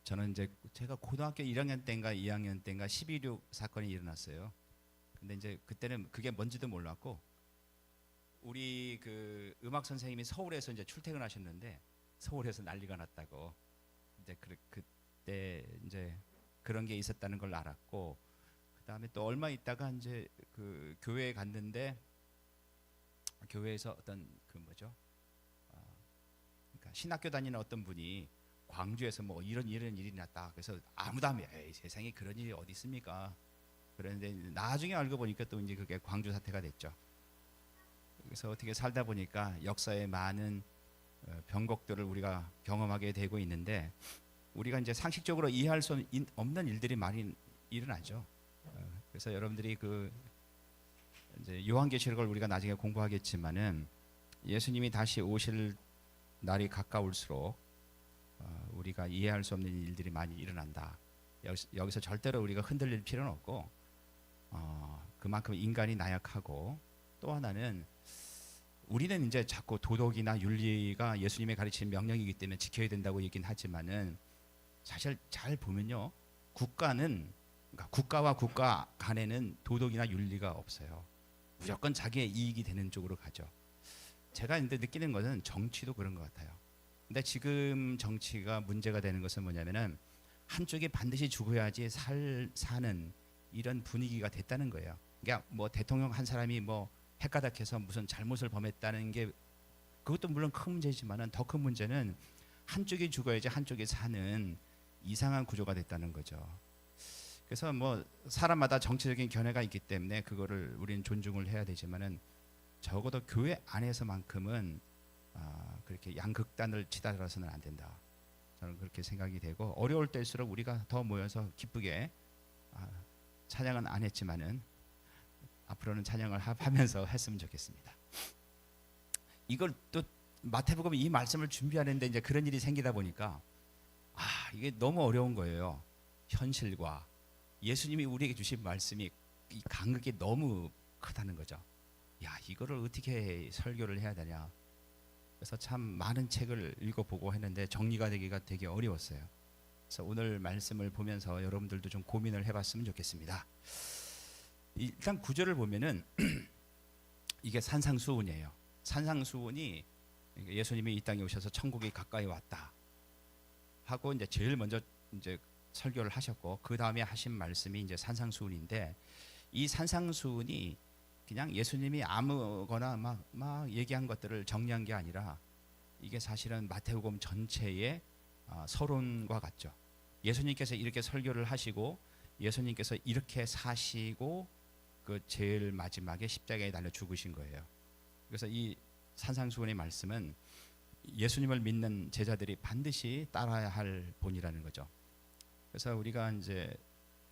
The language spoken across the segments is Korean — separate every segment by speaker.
Speaker 1: 저는 이제 제가 고등학교 1학년 때인가 2학년 때인가 12.6 사건이 일어났어요. 근데 이제 그때는 그게 뭔지도 몰랐고 우리 그 음악 선생님이 서울에서 이제 출퇴근하셨는데 서울에서 난리가 났다고 이제 그때 이제 그런 게 있었다는 걸 알았고 그다음에 또 얼마 있다가 이제 그 교회에 갔는데 교회에서 어떤 그 뭐죠? 그러니까 신학교 다니는 어떤 분이 광주에서 뭐 이런 일이 났다. 그래서 아무도 안 에이, 세상에 그런 일이 어디 있습니까? 그런데 나중에 알고 보니까 또 이제 그게 광주 사태가 됐죠. 그래서 어떻게 살다 보니까 역사의 많은 변곡들을 우리가 경험하게 되고 있는데 우리가 이제 상식적으로 이해할 수 없는 일들이 많이 일어나죠. 그래서 여러분들이 그 이제 요한계시록을 우리가 나중에 공부하겠지만은 예수님이 다시 오실 날이 가까울수록 우리가 이해할 수 없는 일들이 많이 일어난다. 여기서 절대로 우리가 흔들릴 필요는 없고 그만큼 인간이 나약하고 또 하나는 우리는 이제 자꾸 도덕이나 윤리가 예수님의 가르친 명령이기 때문에 지켜야 된다고 얘기는 하지만은 사실 잘 보면요 국가는 그러니까 국가와 국가 간에는 도덕이나 윤리가 없어요. 무조건 자기의 이익이 되는 쪽으로 가죠. 제가 근데 느끼는 것은 정치도 그런 것 같아요. 근데 지금 정치가 문제가 되는 것은 뭐냐면은 한쪽이 반드시 죽어야지 사는 이런 분위기가 됐다는 거예요. 그러니까 뭐 대통령 한 사람이 뭐 헷가닥해서 무슨 잘못을 범했다는 게 그것도 물론 큰 문제지만은 더 큰 문제는 한쪽이 죽어야지 한쪽이 사는 이상한 구조가 됐다는 거죠. 그래서 뭐 사람마다 정치적인 견해가 있기 때문에 그거를 우리는 존중을 해야 되지만은 적어도 교회 안에서만큼은 그렇게 양극단을 치달아서는 안 된다. 저는 그렇게 생각이 되고 어려울 때일수록 우리가 더 모여서 기쁘게 찬양은 안 했지만은 앞으로는 찬양을 하면서 했으면 좋겠습니다. 이걸 또 마태복음 이 말씀을 준비하는데 이제 그런 일이 생기다 보니까 이게 너무 어려운 거예요. 현실과 예수님이 우리에게 주신 말씀이 이 간극이 너무 크다는 거죠. 야, 이거를 어떻게 설교를 해야 되냐. 그래서 참 많은 책을 읽어보고 했는데 정리가 되기가 되게 어려웠어요. 그래서 오늘 말씀을 보면서 여러분들도 좀 고민을 해봤으면 좋겠습니다. 일단 구절을 보면은 이게 산상수훈이에요. 산상수훈이 예수님이 이 땅에 오셔서 천국이 가까이 왔다 하고 이제 제일 먼저 이제 설교를 하셨고 그 다음에 하신 말씀이 이제 산상수훈인데 이 산상수훈이 그냥 예수님이 아무거나 막 얘기한 것들을 정리한 게 아니라 이게 사실은 마태복음 전체의 서론과 같죠. 예수님께서 이렇게 설교를 하시고 예수님께서 이렇게 사시고 그 제일 마지막에 십자가에 달려 죽으신 거예요. 그래서 이 산상수훈의 말씀은 예수님을 믿는 제자들이 반드시 따라야 할 본이라는 거죠. 그래서 우리가 이제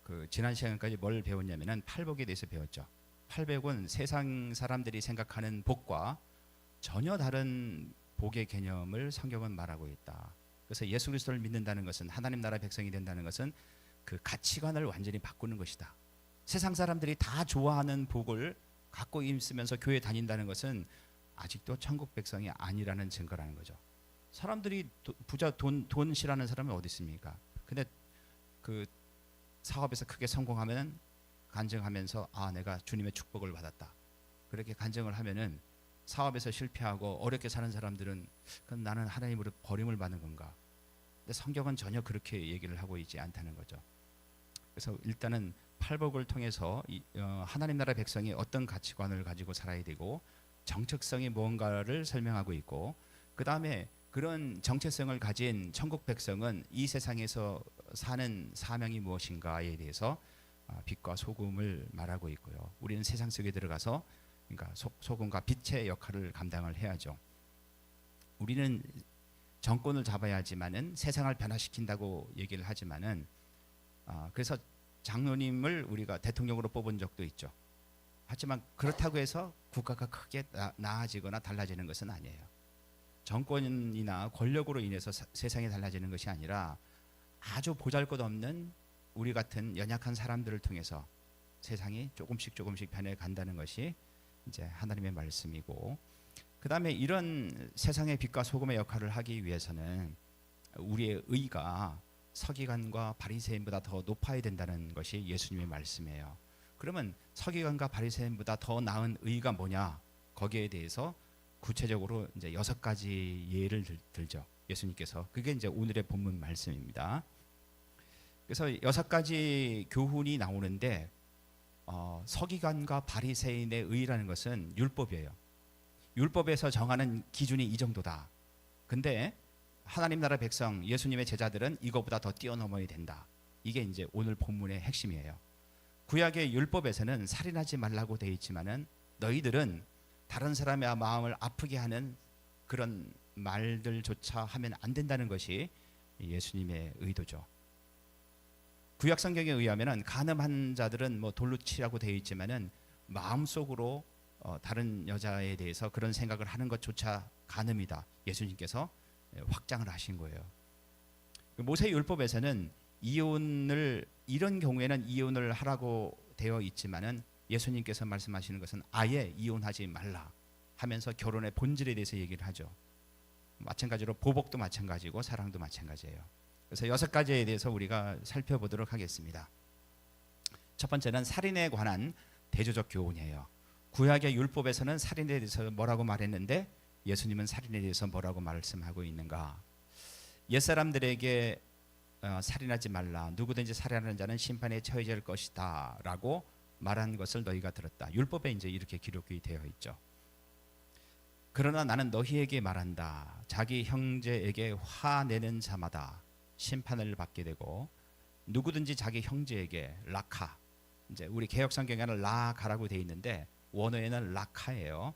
Speaker 1: 그 지난 시간까지 뭘 배웠냐면은 팔복에 대해서 배웠죠. 팔복은 세상 사람들이 생각하는 복과 전혀 다른 복의 개념을 성경은 말하고 있다. 그래서 예수 그리스도를 믿는다는 것은 하나님 나라 백성이 된다는 것은 그 가치관을 완전히 바꾸는 것이다. 세상 사람들이 다 좋아하는 복을 갖고 있으면서 교회 다닌다는 것은 아직도 천국 백성이 아니라는 증거라는 거죠. 사람들이 부자 돈 싫어하는 사람이 어디 있습니까? 근데 그 사업에서 크게 성공하면 간증하면서 내가 주님의 축복을 받았다. 그렇게 간증을 하면은 사업에서 실패하고 어렵게 사는 사람들은 그럼 나는 하나님으로 버림을 받는 건가? 근데 성경은 전혀 그렇게 얘기를 하고 있지 않다는 거죠. 그래서 일단은 팔복을 통해서 하나님 나라 백성이 어떤 가치관을 가지고 살아야 되고 정체성이 무언가를 설명하고 있고 그 다음에 그런 정체성을 가진 천국 백성은 이 세상에서 사는 사명이 무엇인가에 대해서 빛과 소금을 말하고 있고요. 우리는 세상 속에 들어가서 그러니까 소금과 빛의 역할을 감당을 해야죠. 우리는 정권을 잡아야 하지만은 세상을 변화시킨다고 얘기를 하지만은 그래서 장로님을 우리가 대통령으로 뽑은 적도 있죠. 하지만 그렇다고 해서 국가가 크게 나아지거나 달라지는 것은 아니에요. 정권이나 권력으로 인해서 세상이 달라지는 것이 아니라 아주 보잘것없는 우리 같은 연약한 사람들을 통해서 세상이 조금씩 변해간다는 것이 이제 하나님의 말씀이고 그 다음에 이런 세상의 빛과 소금의 역할을 하기 위해서는 우리의 의가 서기관과 바리새인보다 더 높아야 된다는 것이 예수님의 말씀이에요. 그러면 서기관과 바리새인보다 더 나은 의가 뭐냐? 거기에 대해서 구체적으로 이제 6가지 예를 들죠. 예수님께서. 그게 이제 오늘의 본문 말씀입니다. 그래서 6가지 교훈이 나오는데 서기관과 바리새인의 의라는 것은 율법이에요. 율법에서 정하는 기준이 이 정도다. 근데 하나님 나라 백성, 예수님의 제자들은 이거보다 더 뛰어넘어야 된다. 이게 이제 오늘 본문의 핵심이에요. 구약의 율법에서는 살인하지 말라고 되어 있지만은 너희들은 다른 사람의 마음을 아프게 하는 그런 말들조차 하면 안 된다는 것이 예수님의 의도죠. 구약 성경에 의하면은 간음한 자들은 뭐 돌로 치라고 되어 있지만은 마음속으로 다른 여자에 대해서 그런 생각을 하는 것조차 간음이다. 예수님께서 확장을 하신 거예요. 모세 율법에서는 이혼을 이런 경우에는 이혼을 하라고 되어 있지만은 예수님께서 말씀하시는 것은 아예 이혼하지 말라 하면서 결혼의 본질에 대해서 얘기를 하죠. 마찬가지로 보복도 마찬가지고 사랑도 마찬가지예요. 그래서 6가지에 대해서 우리가 살펴보도록 하겠습니다. 첫 번째는 살인에 관한 대조적 교훈이에요. 구약의 율법에서는 살인에 대해서 뭐라고 말했는데 예수님은 살인에 대해서 뭐라고 말씀하고 있는가? 옛사람들에게 살인하지 말라. 누구든지 살인하는 자는 심판에 처해질 것이다. 라고 말한 것을 너희가 들었다. 율법에 이제 이렇게 기록이 되어 있죠. 그러나 나는 너희에게 말한다. 자기 형제에게 화내는 자마다 심판을 받게 되고 누구든지 자기 형제에게 라카. 이제 우리 개역 성경에는 라가라고 되어 있는데 원어에는 라카예요.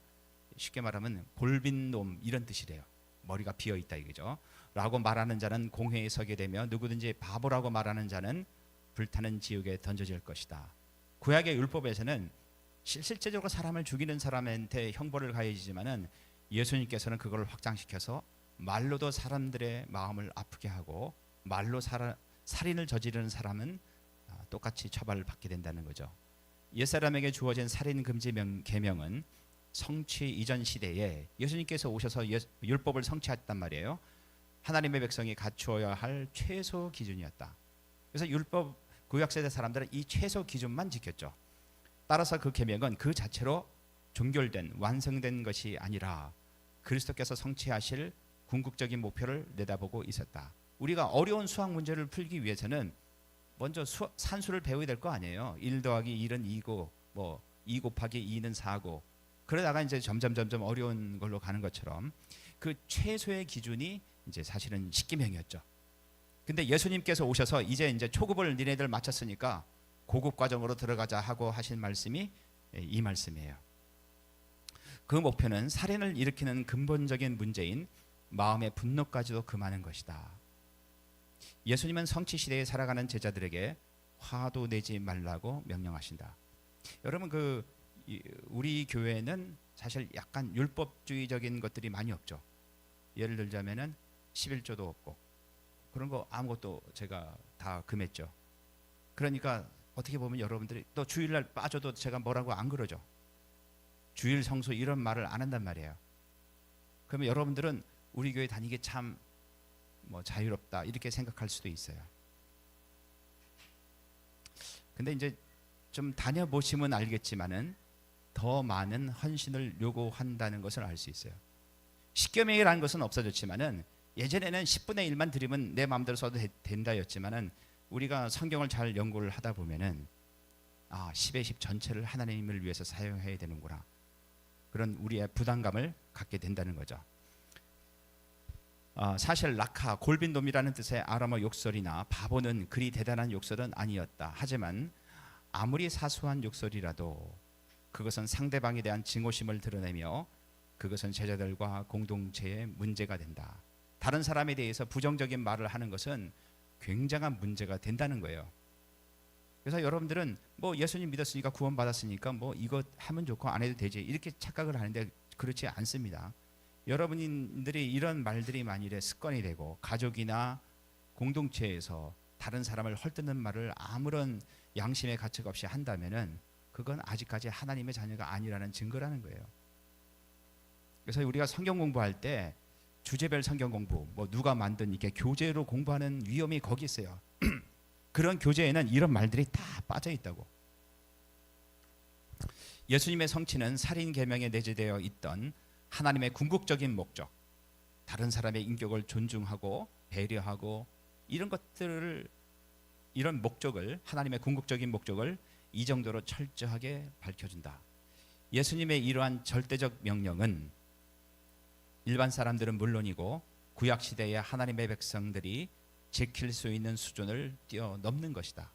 Speaker 1: 쉽게 말하면 골빈 놈 이런 뜻이래요. 머리가 비어 있다 이거죠. 라고 말하는 자는 공회에 서게 되며 누구든지 바보라고 말하는 자는 불타는 지옥에 던져질 것이다. 구약의 율법에서는 실제적으로 사람을 죽이는 사람한테 형벌을 가해지지만은 예수님께서는 그걸 확장시켜서 말로도 사람들의 마음을 아프게 하고 말로 살인을 저지르는 사람은 똑같이 처벌을 받게 된다는 거죠. 옛사람에게 주어진 살인 금지 계명은 성취 이전 시대에 예수님께서 오셔서 율법을 성취했단 말이에요. 하나님의 백성이 갖추어야 할 최소 기준이었다. 그래서 율법 구약 세대 사람들은 이 최소 기준만 지켰죠. 따라서 그 계명은 그 자체로 종결된 완성된 것이 아니라 그리스도께서 성취하실 궁극적인 목표를 내다보고 있었다. 우리가 어려운 수학 문제를 풀기 위해서는 먼저 산수를 배워야 될 거 아니에요. 1 더하기 1은 2고 뭐 2 곱하기 2는 4고 그러다가 이제 점점 어려운 걸로 가는 것처럼 그 최소의 기준이 이제 사실은 십계명이었죠. 근데 예수님께서 오셔서 이제 초급을 니네들 마쳤으니까 고급 과정으로 들어가자 하고 하신 말씀이 이 말씀이에요. 그 목표는 살인을 일으키는 근본적인 문제인 마음의 분노까지도 금하는 것이다. 예수님은 성취 시대에 살아가는 제자들에게 화도 내지 말라고 명령하신다. 여러분 우리 교회는 사실 약간 율법주의적인 것들이 많이 없죠. 예를 들자면은 11조도 없고 그런 거 아무것도 제가 다 금했죠. 그러니까 어떻게 보면 여러분들이 또 주일날 빠져도 제가 뭐라고 안 그러죠. 주일 성수 이런 말을 안 한단 말이에요. 그러면 여러분들은 우리 교회 다니기 참 뭐 자유롭다 이렇게 생각할 수도 있어요. 근데 이제 좀 다녀보시면 알겠지만은 더 많은 헌신을 요구한다는 것을 알 수 있어요. 십계명이라는 것은 없어졌지만은 예전에는 10분의 1만 드리면 내 마음대로 써도 된다였지만은 우리가 성경을 잘 연구를 하다 보면은 10의 10 전체를 하나님을 위해서 사용해야 되는구나. 그런 우리의 부담감을 갖게 된다는 거죠. 사실 라카, 골빈돔이라는 뜻의 아람어 욕설이나 바보는 그리 대단한 욕설은 아니었다. 하지만 아무리 사소한 욕설이라도 그것은 상대방에 대한 증오심을 드러내며 그것은 제자들과 공동체의 문제가 된다. 다른 사람에 대해서 부정적인 말을 하는 것은 굉장한 문제가 된다는 거예요. 그래서 여러분들은 뭐 예수님 믿었으니까 구원받았으니까 뭐 이거 하면 좋고 안 해도 되지 이렇게 착각을 하는데 그렇지 않습니다. 여러분들이 이런 말들이 만일에 습관이 되고 가족이나 공동체에서 다른 사람을 헐뜯는 말을 아무런 양심의 가책 없이 한다면은 그건 아직까지 하나님의 자녀가 아니라는 증거라는 거예요. 그래서 우리가 성경 공부할 때 주제별 성경 공부, 뭐 누가 만든 이렇게 교재로 공부하는 위험이 거기 있어요. 그런 교재에는 이런 말들이 다 빠져 있다고. 예수님의 성취는 살인 계명에 내재되어 있던 하나님의 궁극적인 목적, 다른 사람의 인격을 존중하고 배려하고 이런 것들을, 이런 목적을, 하나님의 궁극적인 목적을 이 정도로 철저하게 밝혀준다. 예수님의 이러한 절대적 명령은 일반 사람들은 물론이고 구약 시대의 하나님의 백성들이 지킬 수 있는 수준을 뛰어넘는 것이다.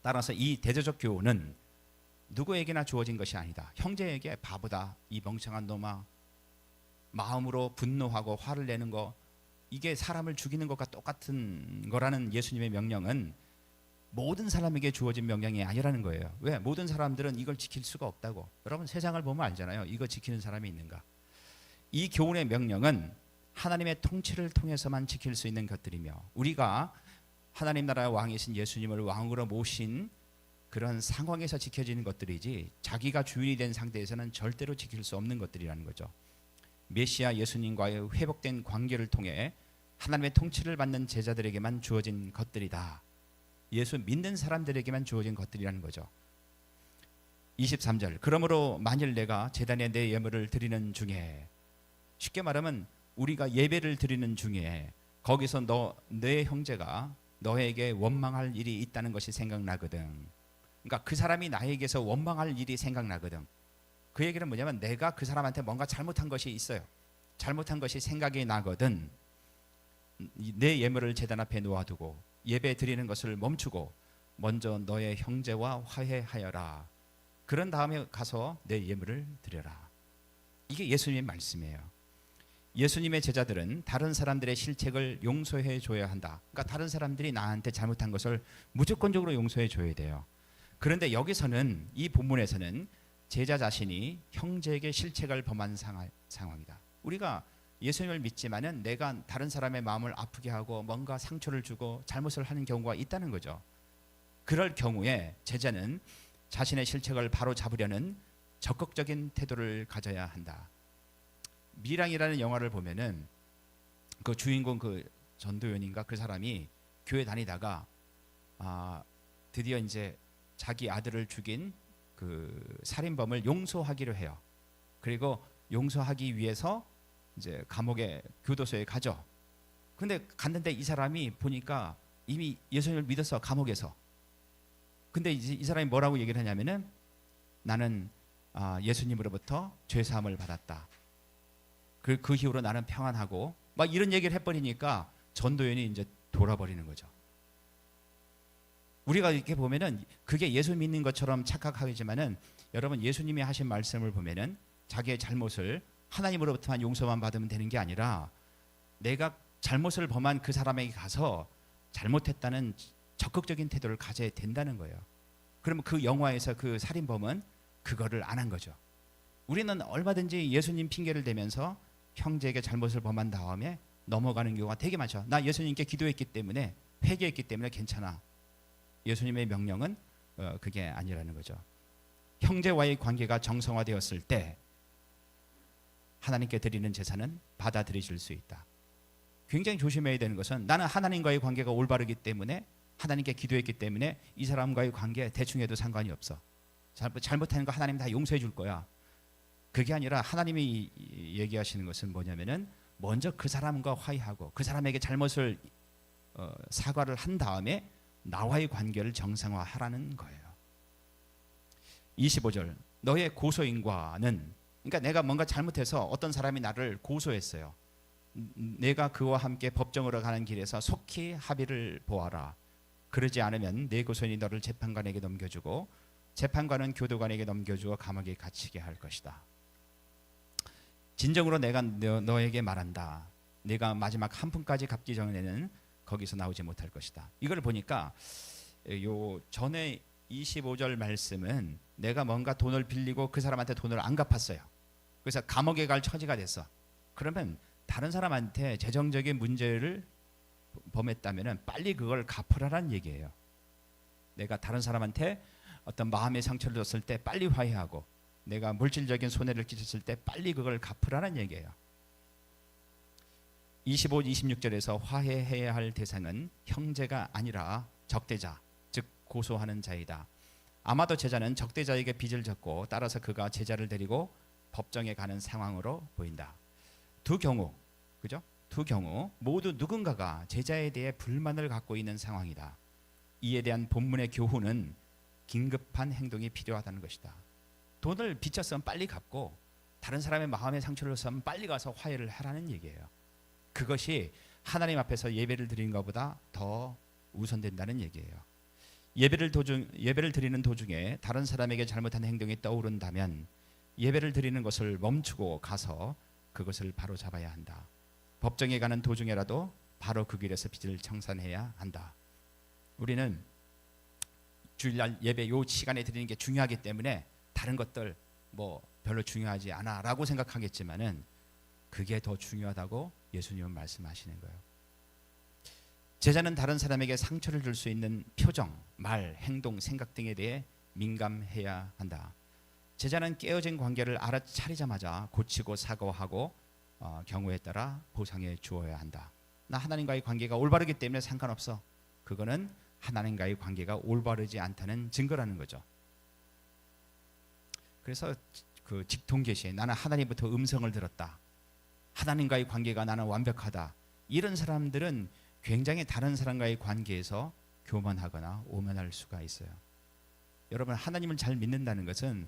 Speaker 1: 따라서 이 대제적 교훈은 누구에게나 주어진 것이 아니다. 형제에게 바보다, 이 멍청한 놈아, 마음으로 분노하고 화를 내는 거, 이게 사람을 죽이는 것과 똑같은 거라는 예수님의 명령은 모든 사람에게 주어진 명령이 아니라는 거예요. 왜? 모든 사람들은 이걸 지킬 수가 없다고. 여러분 세상을 보면 알잖아요. 이거 지키는 사람이 있는가. 이 교훈의 명령은 하나님의 통치를 통해서만 지킬 수 있는 것들이며, 우리가 하나님 나라의 왕이신 예수님을 왕으로 모신 그런 상황에서 지켜지는 것들이지 자기가 주인이 된 상태에서는 절대로 지킬 수 없는 것들이라는 거죠. 메시아 예수님과의 회복된 관계를 통해 하나님의 통치를 받는 제자들에게만 주어진 것들이다. 예수 믿는 사람들에게만 주어진 것들이라는 거죠. 23절, 그러므로 만일 내가 제단에 내 예물을 드리는 중에, 쉽게 말하면 우리가 예배를 드리는 중에 거기서 내 형제가 너에게 원망할 일이 있다는 것이 생각나거든. 그러니까 그 사람이 나에게서 원망할 일이 생각나거든. 그 얘기는 뭐냐면 내가 그 사람한테 뭔가 잘못한 것이 있어요. 잘못한 것이 생각이 나거든. 내 예물을 제단 앞에 놓아두고 예배 드리는 것을 멈추고 먼저 너의 형제와 화해하여라. 그런 다음에 가서 내 예물을 드려라. 이게 예수님의 말씀이에요. 예수님의 제자들은 다른 사람들의 실책을 용서해 줘야 한다. 그러니까 다른 사람들이 나한테 잘못한 것을 무조건적으로 용서해 줘야 돼요. 그런데 여기서는, 이 본문에서는 제자 자신이 형제에게 실책을 범한 상황이다. 우리가 예수님을 믿지만은 내가 다른 사람의 마음을 아프게 하고 뭔가 상처를 주고 잘못을 하는 경우가 있다는 거죠. 그럴 경우에 제자는 자신의 실책을 바로 잡으려는 적극적인 태도를 가져야 한다. 미랑이라는 영화를 보면은 그 주인공, 그 전도연인가 그 사람이 교회 다니다가 드디어 이제 자기 아들을 죽인 그 살인범을 용서하기로 해요. 그리고 용서하기 위해서 이제 감옥에, 교도소에 가죠. 근데 갔는데 이 사람이 보니까 이미 예수님을 믿어서 감옥에서. 근데 이제 이 사람이 뭐라고 얘기를 하냐면은 나는 예수님으로부터 죄사함을 받았다. 그 이후로 나는 평안하고, 막 이런 얘기를 해버리니까 전도연이 이제 돌아버리는 거죠. 우리가 이렇게 보면은 그게 예수 믿는 것처럼 착각하지만은, 여러분 예수님이 하신 말씀을 보면은 자기의 잘못을 하나님으로부터만 용서만 받으면 되는 게 아니라 내가 잘못을 범한 그 사람에게 가서 잘못했다는 적극적인 태도를 가져야 된다는 거예요. 그러면 그 영화에서 그 살인범은 그거를 안 한 거죠. 우리는 얼마든지 예수님 핑계를 대면서 형제에게 잘못을 범한 다음에 넘어가는 경우가 되게 많죠. 나 예수님께 기도했기 때문에, 회개했기 때문에 괜찮아. 예수님의 명령은 그게 아니라는 거죠. 형제와의 관계가 정상화되었을 때 하나님께 드리는 제사는 받아들이실 수 있다. 굉장히 조심해야 되는 것은, 나는 하나님과의 관계가 올바르기 때문에, 하나님께 기도했기 때문에 이 사람과의 관계 대충 해도 상관이 없어. 잘못하는 거 하나님 다 용서해 줄 거야. 그게 아니라 하나님이 얘기하시는 것은 뭐냐면은 먼저 그 사람과 화해하고 그 사람에게 잘못을 사과를 한 다음에 나와의 관계를 정상화하라는 거예요. 25절, 너의 고소인과는, 그러니까 내가 뭔가 잘못해서 어떤 사람이 나를 고소했어요. 내가 그와 함께 법정으로 가는 길에서 속히 합의를 보아라. 그러지 않으면 내 고소인이 너를 재판관에게 넘겨주고 재판관은 교도관에게 넘겨주어 감옥에 갇히게 할 것이다. 진정으로 내가 너에게 말한다. 내가 마지막 한 푼까지 갚기 전에는 거기서 나오지 못할 것이다. 이걸 보니까 요 전에 25절 말씀은 내가 뭔가 돈을 빌리고 그 사람한테 돈을 안 갚았어요. 그래서 감옥에 갈 처지가 됐어. 그러면 다른 사람한테 재정적인 문제를 범했다면 빨리 그걸 갚으라는 얘기예요. 내가 다른 사람한테 어떤 마음의 상처를 줬을 때 빨리 화해하고, 내가 물질적인 손해를 끼쳤을 때 빨리 그걸 갚으라는 얘기예요. 25, 26절에서 화해해야 할 대상은 형제가 아니라 적대자, 즉 고소하는 자이다. 아마도 제자는 적대자에게 빚을 졌고 따라서 그가 제자를 데리고 법정에 가는 상황으로 보인다. 두 경우, 그죠? 두 경우 모두 누군가가 제자에 대해 불만을 갖고 있는 상황이다. 이에 대한 본문의 교훈은 긴급한 행동이 필요하다는 것이다. 돈을 빚졌으면 빨리 갚고 다른 사람의 마음의 상처를 줬으면 빨리 가서 화해를 하라는 얘기예요. 그것이 하나님 앞에서 예배를 드리는 것보다 더 우선된다는 얘기예요. 예배를 드리는 도중에 다른 사람에게 잘못한 행동이 떠오른다면 예배를 드리는 것을 멈추고 가서 그것을 바로 잡아야 한다. 법정에 가는 도중에라도 바로 그 길에서 빚을 청산해야 한다. 우리는 주일날 예배 요 시간에 드리는 게 중요하기 때문에 다른 것들 뭐 별로 중요하지 않아라고 생각하겠지만은 그게 더 중요하다고 예수님은 말씀하시는 거예요. 제자는 다른 사람에게 상처를 줄 수 있는 표정, 말, 행동, 생각 등에 대해 민감해야 한다. 제자는 깨어진 관계를 알아차리자마자 고치고 사과하고 경우에 따라 보상해 주어야 한다. 나 하나님과의 관계가 올바르기 때문에 상관없어. 그거는 하나님과의 관계가 올바르지 않다는 증거라는 거죠. 그래서 그 직통계시에 나는 하나님부터 음성을 들었다. 하나님과의 관계가 나는 완벽하다. 이런 사람들은 굉장히 다른 사람과의 관계에서 교만하거나 오만할 수가 있어요. 여러분, 하나님을 잘 믿는다는 것은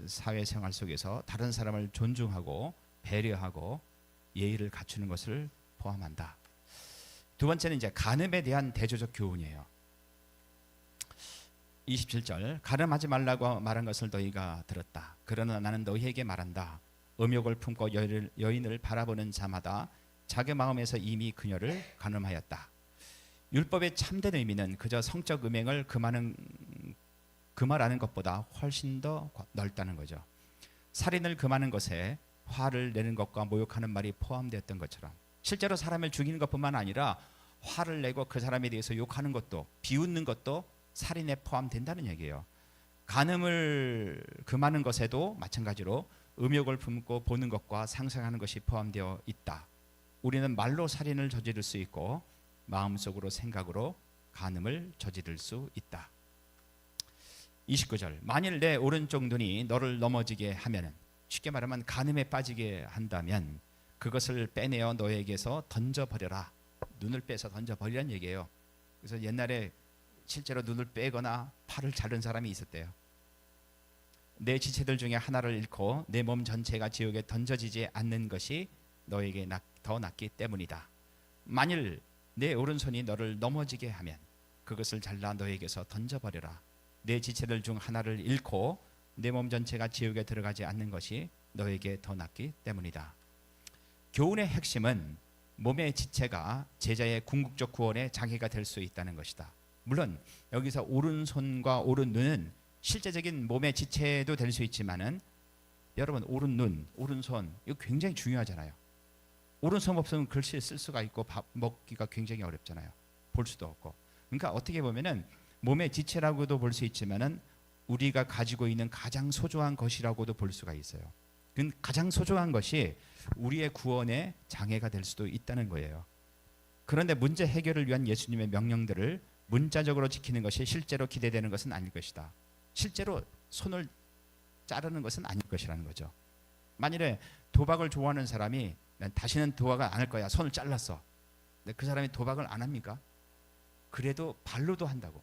Speaker 1: 사회생활 속에서 다른 사람을 존중하고 배려하고 예의를 갖추는 것을 포함한다. 두 번째는 이제 간음에 대한 대조적 교훈이에요. 27절, 간음하지 말라고 말한 것을 너희가 들었다. 그러나 나는 너희에게 말한다. 음욕을 품고 여인을 바라보는 자마다 자기 마음에서 이미 그녀를 간음하였다. 율법의 참된 의미는 그저 성적 음행을 금하라는 것보다 훨씬 더 넓다는 거죠. 살인을 금하는 것에 화를 내는 것과 모욕하는 말이 포함되었던 것처럼 실제로 사람을 죽이는 것뿐만 아니라 화를 내고 그 사람에 대해서 욕하는 것도 비웃는 것도 살인에 포함된다는 얘기예요. 간음을 금하는 것에도 마찬가지로 음욕을 품고 보는 것과 상상하는 것이 포함되어 있다. 우리는 말로 살인을 저지를 수 있고 마음속으로 생각으로 간음을 저지를 수 있다. 29절, 만일 내 오른쪽 눈이 너를 넘어지게 하면은, 쉽게 말하면 간음에 빠지게 한다면 그것을 빼내어 너에게서 던져버려라. 눈을 빼서 던져버리라는 얘기예요. 그래서 옛날에 실제로 눈을 빼거나 팔을 자른 사람이 있었대요. 내 지체들 중에 하나를 잃고 내 몸 전체가 지옥에 던져지지 않는 것이 너에게 더 낫기 때문이다. 만일 내 오른손이 너를 넘어지게 하면 그것을 잘라 너에게서 던져버려라. 내 지체들 중 하나를 잃고 내 몸 전체가 지옥에 들어가지 않는 것이 너에게 더 낫기 때문이다. 교훈의 핵심은 몸의 지체가 제자의 궁극적 구원의 장애가 될 수 있다는 것이다. 물론 여기서 오른손과 오른눈은 실제적인 몸의 지체도 될 수 있지만은 여러분, 오른눈, 오른손 이거 굉장히 중요하잖아요. 오른손 없으면 글씨 쓸 수가 있고 밥 먹기가 굉장히 어렵잖아요. 볼 수도 없고. 그러니까 어떻게 보면은 몸의 지체라고도 볼 수 있지만은 우리가 가지고 있는 가장 소중한 것이라고도 볼 수가 있어요. 그 가장 소중한 것이 우리의 구원의 장애가 될 수도 있다는 거예요. 그런데 문제 해결을 위한 예수님의 명령들을 문자적으로 지키는 것이 실제로 기대되는 것은 아닐 것이다. 실제로 손을 자르는 것은 아닐 것이라는 거죠. 만일에 도박을 좋아하는 사람이 난 다시는 도박을 안 할 거야. 손을 잘랐어. 근데 그 사람이 도박을 안 합니까? 그래도 발로도 한다고.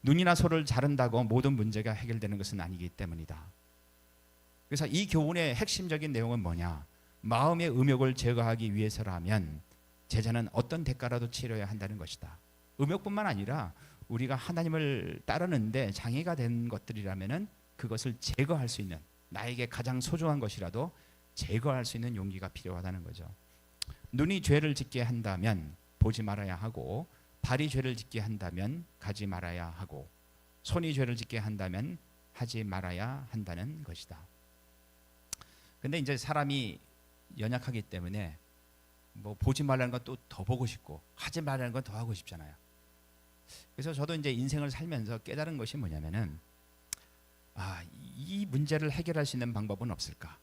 Speaker 1: 눈이나 손을 자른다고 모든 문제가 해결되는 것은 아니기 때문이다. 그래서 이 교훈의 핵심적인 내용은 뭐냐? 마음의 음욕을 제거하기 위해서라면 제자는 어떤 대가라도 치러야 한다는 것이다. 음욕뿐만 아니라 우리가 하나님을 따르는데 장애가 된 것들이라면은 그것을 제거할 수 있는, 나에게 가장 소중한 것이라도 제거할 수 있는 용기가 필요하다는 거죠. 눈이 죄를 짓게 한다면 보지 말아야 하고, 발이 죄를 짓게 한다면 가지 말아야 하고, 손이 죄를 짓게 한다면 하지 말아야 한다는 것이다. 근데 이제 사람이 연약하기 때문에 뭐 보지 말라는 건 또 더 보고 싶고 하지 말라는 건 더 하고 싶잖아요. 그래서 저도 이제 인생을 살면서 깨달은 것이 뭐냐면은, 이 문제를 해결할 수 있는 방법은 없을까?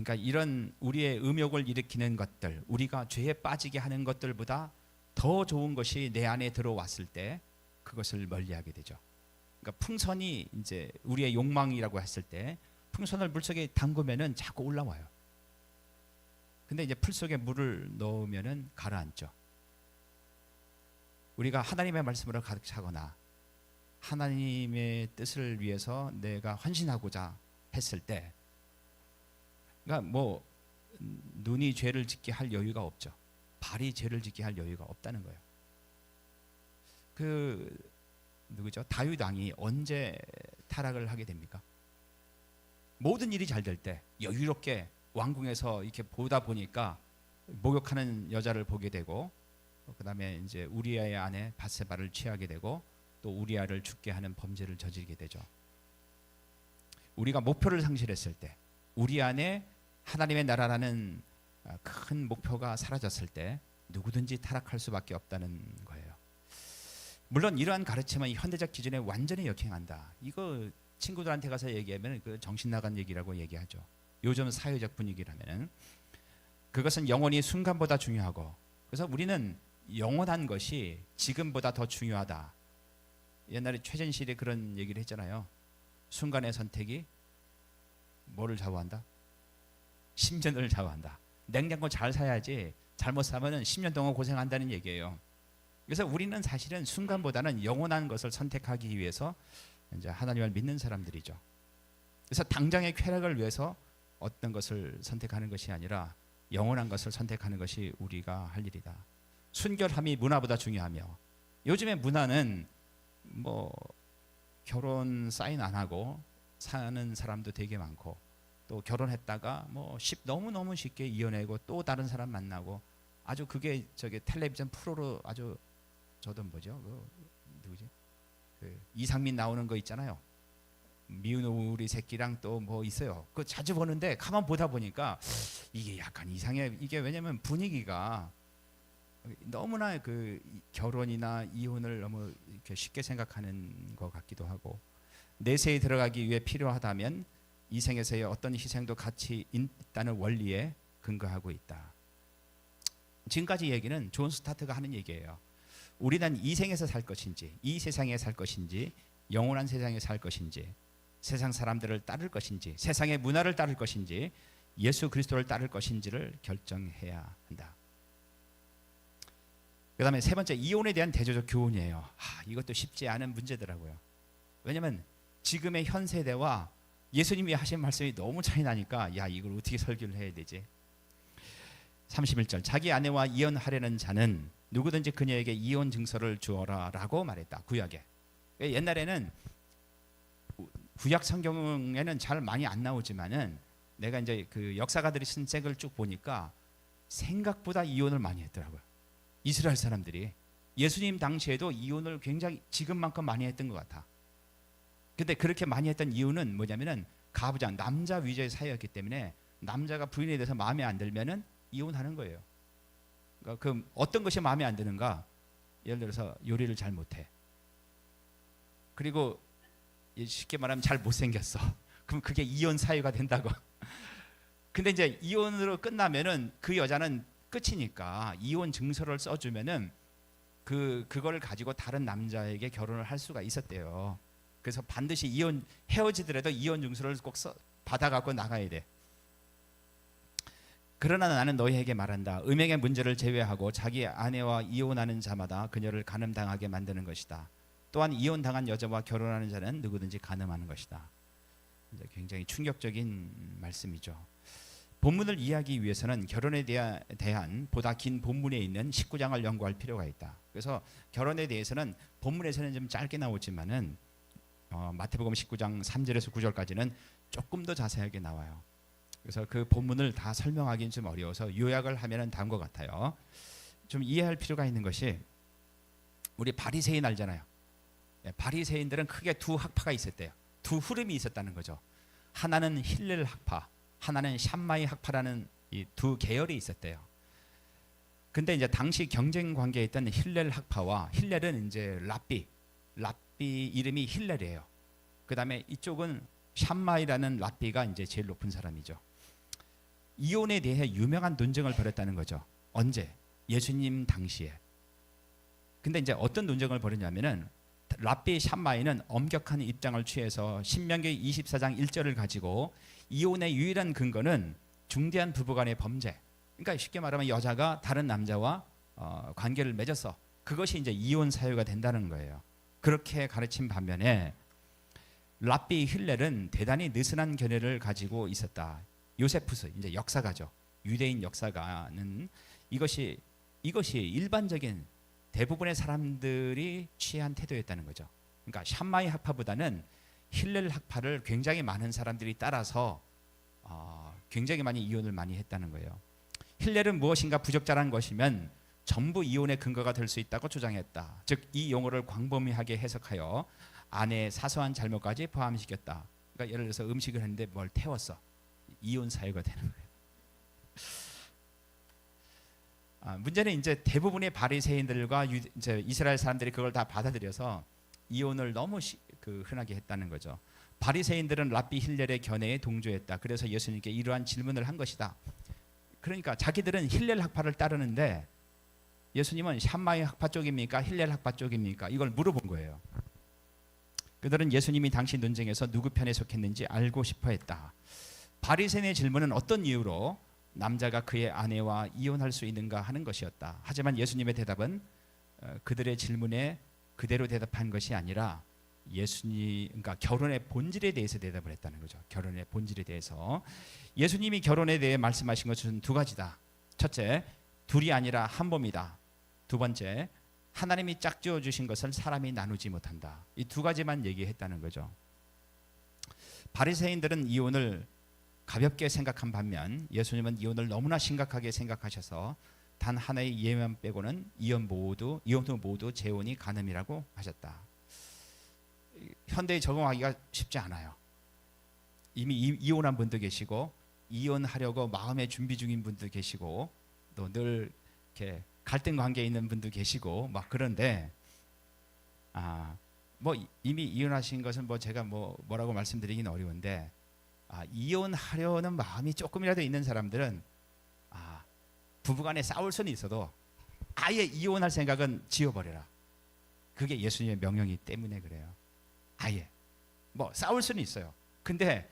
Speaker 1: 그러니까 이런 우리의 음욕을 일으키는 것들, 우리가 죄에 빠지게 하는 것들보다 더 좋은 것이 내 안에 들어왔을 때 그것을 멀리하게 되죠. 그러니까 풍선이 이제 우리의 욕망이라고 했을 때 풍선을 물 속에 담그면은 자꾸 올라와요. 근데 이제 풀 속에 물을 넣으면은 가라앉죠. 우리가 하나님의 말씀으로 가득 차거나 하나님의 뜻을 위해서 내가 헌신하고자 했을 때, 그러니까 뭐 눈이 죄를 짓게 할 여유가 없죠. 발이 죄를 짓게 할 여유가 없다는 거예요. 그 누구죠? 다윗 왕이 언제 타락을 하게 됩니까? 모든 일이 잘 될 때 여유롭게 왕궁에서 이렇게 보다 보니까 목욕하는 여자를 보게 되고, 그다음에 이제 우리아의 아내 바세바를 취하게 되고, 또 우리아를 죽게 하는 범죄를 저지르게 되죠. 우리가 목표를 상실했을 때, 우리 안에 하나님의 나라라는 큰 목표가 사라졌을 때 누구든지 타락할 수밖에 없다는 거예요. 물론 이러한 가르침은 현대적 기준에 완전히 역행한다. 이거 친구들한테 가서 얘기하면 그 정신 나간 얘기라고 얘기하죠. 요즘 사회적 분위기라면 그것은 영원히 순간보다 중요하고, 그래서 우리는 영원한 것이 지금보다 더 중요하다. 옛날에 최진실이 그런 얘기를 했잖아요. 순간의 선택이 뭐를 좌우한다? 10년을 좌우한다. 냉장고 잘 사야지 잘못 사면은 10년 동안 고생한다는 얘기예요. 그래서 우리는 사실은 순간보다는 영원한 것을 선택하기 위해서 이제 하나님을 믿는 사람들이죠. 그래서 당장의 쾌락을 위해서 어떤 것을 선택하는 것이 아니라 영원한 것을 선택하는 것이 우리가 할 일이다. 순결함이 문화보다 중요하며, 요즘의 문화는 뭐 결혼 사인 안 하고 사는 사람도 되게 많고, 또 결혼했다가 뭐 너무너무 쉽게 이혼하고 또 다른 사람 만나고, 아주 그게 저기 텔레비전 프로로 아주, 저도 뭐죠? 그 누구지? 그 이상민 나오는 거 있잖아요. 미운 우리 새끼랑 또 뭐 있어요. 그거 자주 보는데 가만 보다 보니까 이게 약간 이상해. 이게 왜냐면 분위기가 너무나 그 결혼이나 이혼을 너무 이렇게 쉽게 생각하는 것 같기도 하고, 내세에 들어가기 위해 필요하다면 이 생에서의 어떤 희생도 가치 있다는 원리에 근거하고 있다. 지금까지 얘기는 존 스타트가 하는 얘기예요. 우리는 이 생에서 살 것인지, 이 세상에 살 것인지, 영원한 세상에 살 것인지, 세상 사람들을 따를 것인지, 세상의 문화를 따를 것인지, 예수 그리스도를 따를 것인지를 결정해야 한다. 그 다음에 세 번째, 이혼에 대한 대조적 교훈이에요. 이것도 쉽지 않은 문제더라고요. 왜냐하면 지금의 현 세대와 예수님이 하신 말씀이 너무 차이 나니까 이걸 어떻게 설교를 해야 되지? 31절, 자기 아내와 이혼하려는 자는 누구든지 그녀에게 이혼 증서를 주어라 라고 말했다. 구약에. 옛날에는 구약 성경에는 잘 많이 안 나오지만은 내가 이제 그 역사가들이 쓴 책을 쭉 보니까 생각보다 이혼을 많이 했더라고요. 이스라엘 사람들이 예수님 당시에도 이혼을 굉장히 지금만큼 많이 했던 것 같아. 근데 그렇게 많이 했던 이유는 뭐냐면은 가부장, 남자 위주의 사회였기 때문에 남자가 부인에 대해서 마음에 안 들면은 이혼하는 거예요. 그러니까 그 어떤 것이 마음에 안 드는가? 예를 들어서 요리를 잘 못해. 그리고 쉽게 말하면 잘 못생겼어. 그럼 그게 이혼 사유가 된다고. 근데 이제 이혼으로 끝나면은 그 여자는 끝이니까 이혼 증서를 써주면은 그거를 가지고 다른 남자에게 결혼을 할 수가 있었대요. 그래서 반드시 헤어지더라도 이혼 증서를 꼭 받아갖고 나가야 돼. 그러나 나는 너희에게 말한다. 음행의 문제를 제외하고 자기 아내와 이혼하는 자마다 그녀를 간음당하게 만드는 것이다. 또한 이혼당한 여자와 결혼하는 자는 누구든지 간음하는 것이다. 굉장히 충격적인 말씀이죠. 본문을 이해하기 위해서는 결혼에 대한 보다 긴 본문에 있는 19장을 연구할 필요가 있다. 그래서 결혼에 대해서는 본문에서는 좀 짧게 나오지만은 마태복음 19장 3절에서 9절까지는 조금 더 자세하게 나와요. 그래서 그 본문을 다 설명하기는 좀 어려워서 요약을 하면은 다음과 같아요. 좀 이해할 필요가 있는 것이, 우리 바리새인 알잖아요. 바리새인들은 크게 두 학파가 있었대요. 두 흐름이 있었다는 거죠. 하나는 힐렐 학파, 하나는 샴마이 학파라는 이 두 계열이 있었대요. 근데 이제 당시 경쟁 관계에 있던 힐렐 학파와, 힐렐은 이제 랍비 이름이 힐렐이에요. 그 다음에 이쪽은 샴마이라는 랍비가 이제 제일 높은 사람이죠. 이혼에 대해 유명한 논쟁을 벌였다는 거죠. 언제? 예수님 당시에. 근데 이제 어떤 논쟁을 벌였냐면은 랍비 샴마이는 엄격한 입장을 취해서 신명기 24장 1절을 가지고 이혼의 유일한 근거는 중대한 부부간의 범죄. 그러니까 쉽게 말하면 여자가 다른 남자와 관계를 맺어서 그것이 이제 이혼 사유가 된다는 거예요. 그렇게 가르친 반면에 랍비 힐렐은 대단히 느슨한 견해를 가지고 있었다. 요세푸스 이제 역사가죠. 유대인 역사가는 이것이 일반적인 대부분의 사람들이 취한 태도였다는 거죠. 그러니까 샴마이 학파보다는 힐렐 학파를 굉장히 많은 사람들이 따라서 굉장히 많이 이혼을 많이 했다는 거예요. 힐렐은 무엇인가 부적절한 것이면 전부 이혼의 근거가 될 수 있다고 주장했다. 즉 이 용어를 광범위하게 해석하여 아내의 사소한 잘못까지 포함시켰다. 그러니까 예를 들어서 음식을 했는데 뭘 태웠어. 이혼 사유가 되는 거예요. 문제는 이제 대부분의 바리새인들과 이제 이스라엘 사람들이 그걸 다 받아들여서 이혼을 너무 흔하게 했다는 거죠. 바리새인들은 랍비 힐렐의 견해에 동조했다. 그래서 예수님께 이러한 질문을 한 것이다. 그러니까 자기들은 힐렐 학파를 따르는데 예수님은 샴마이 학파 쪽입니까? 힐렐 학파 쪽입니까? 이걸 물어본 거예요. 그들은 예수님이 당시 논쟁에서 누구 편에 속했는지 알고 싶어 했다. 바리새인의 질문은 어떤 이유로 남자가 그의 아내와 이혼할 수 있는가 하는 것이었다. 하지만 예수님의 대답은 그들의 질문에 그대로 대답한 것이 아니라 그러니까 결혼의 본질에 대해서 대답을 했다는 거죠. 결혼의 본질에 대해서 예수님이 결혼에 대해 말씀하신 것은 두 가지다. 첫째, 둘이 아니라 한 몸이다. 두 번째, 하나님이 짝지어 주신 것을 사람이 나누지 못한다. 이 두 가지만 얘기했다는 거죠. 바리새인들은 이혼을 가볍게 생각한 반면 예수님은 이혼을 너무나 심각하게 생각하셔서 단 하나의 예만 빼고는 이혼 후 모두 재혼이 간음이라고 하셨다. 현대에 적응하기가 쉽지 않아요. 이미 이혼한 분도 계시고 이혼하려고 마음의 준비 중인 분도 계시고 또 늘 이렇게 갈등 관계에 있는 분도 계시고 막 그런데 뭐 이미 이혼하신 것은 뭐 제가 뭐라고 말씀드리기는 어려운데 이혼하려는 마음이 조금이라도 있는 사람들은 부부간에 싸울 수는 있어도 아예 이혼할 생각은 지워버려라. 그게 예수님의 명령이기 때문에 그래요. 아예 뭐 싸울 수는 있어요. 근데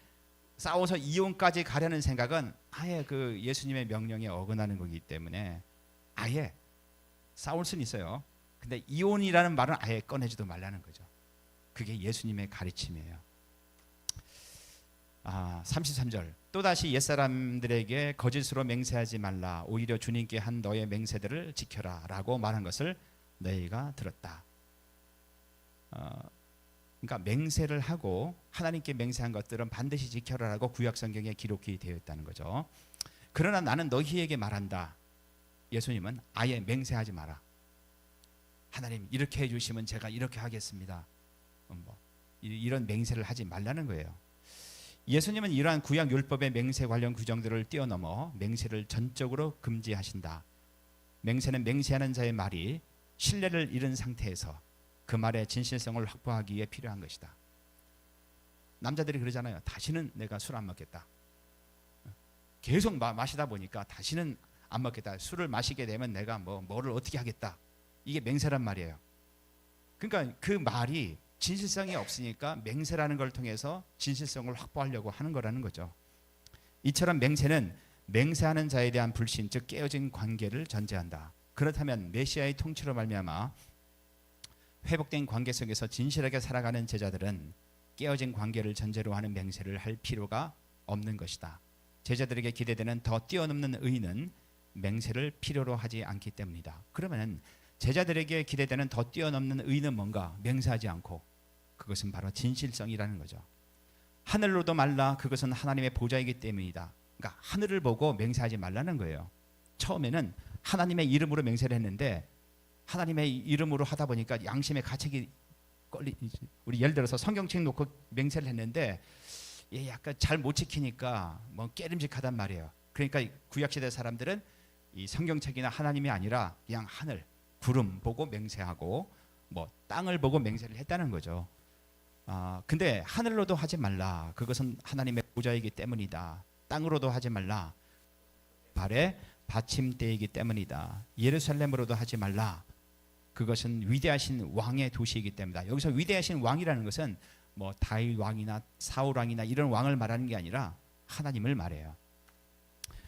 Speaker 1: 싸워서 이혼까지 가려는 생각은 아예 그 예수님의 명령에 어긋나는 거기 때문에 아예 싸울 수는 있어요. 근데 이혼이라는 말은 아예 꺼내지도 말라는 거죠. 그게 예수님의 가르침이에요. 33절 또다시 옛사람들에게 거짓으로 맹세하지 말라. 오히려 주님께 한 너의 맹세들을 지켜라 라고 말한 것을 너희가 들었다. 그러니까 맹세를 하고 하나님께 맹세한 것들은 반드시 지켜라라고 구약성경에 기록이 되어 있다는 거죠. 그러나 나는 너희에게 말한다. 예수님은 아예 맹세하지 마라. 하나님 이렇게 해주시면 제가 이렇게 하겠습니다. 이런 맹세를 하지 말라는 거예요. 예수님은 이러한 구약 율법의 맹세 관련 규정들을 뛰어넘어 맹세를 전적으로 금지하신다. 맹세는 맹세하는 자의 말이 신뢰를 잃은 상태에서 그 말의 진실성을 확보하기 위해 필요한 것이다. 남자들이 그러잖아요. 다시는 내가 술 안 먹겠다. 계속 마시다 보니까 다시는 안 먹겠다. 술을 마시게 되면 내가 뭐를 어떻게 하겠다. 이게 맹세란 말이에요. 그러니까 그 말이 진실성이 없으니까 맹세라는 걸 통해서 진실성을 확보하려고 하는 거라는 거죠. 이처럼 맹세는 맹세하는 자에 대한 불신, 즉 깨어진 관계를 전제한다. 그렇다면 메시아의 통치로 말미암아 회복된 관계 속에서 진실하게 살아가는 제자들은 깨어진 관계를 전제로 하는 맹세를 할 필요가 없는 것이다. 제자들에게 기대되는 더 뛰어넘는 의의는 맹세를 필요로 하지 않기 때문이다. 그러면 제자들에게 기대되는 더 뛰어넘는 의의는 뭔가? 맹세하지 않고 그것은 바로 진실성이라는 거죠. 하늘로도 말라. 그것은 하나님의 보좌이기 때문이다. 그러니까 하늘을 보고 맹세하지 말라는 거예요. 처음에는 하나님의 이름으로 맹세를 했는데 하나님의 이름으로 하다 보니까 양심의 가책이 우리 예를 들어서 성경책 놓고 맹세를 했는데 얘 약간 잘 못 지키니까 깨름직하단 말이에요. 그러니까 구약시대 사람들은 이 성경책이나 하나님이 아니라 그냥 하늘, 구름 보고 맹세하고 땅을 보고 맹세를 했다는 거죠. 근데 하늘로도 하지 말라. 그것은 하나님의 보좌이기 때문이다. 땅으로도 하지 말라. 발의 받침대이기 때문이다. 예루살렘으로도 하지 말라. 그것은 위대하신 왕의 도시이기 때문이다. 여기서 위대하신 왕이라는 것은 뭐 다윗 왕이나 사울 왕이나 이런 왕을 말하는 게 아니라 하나님을 말해요.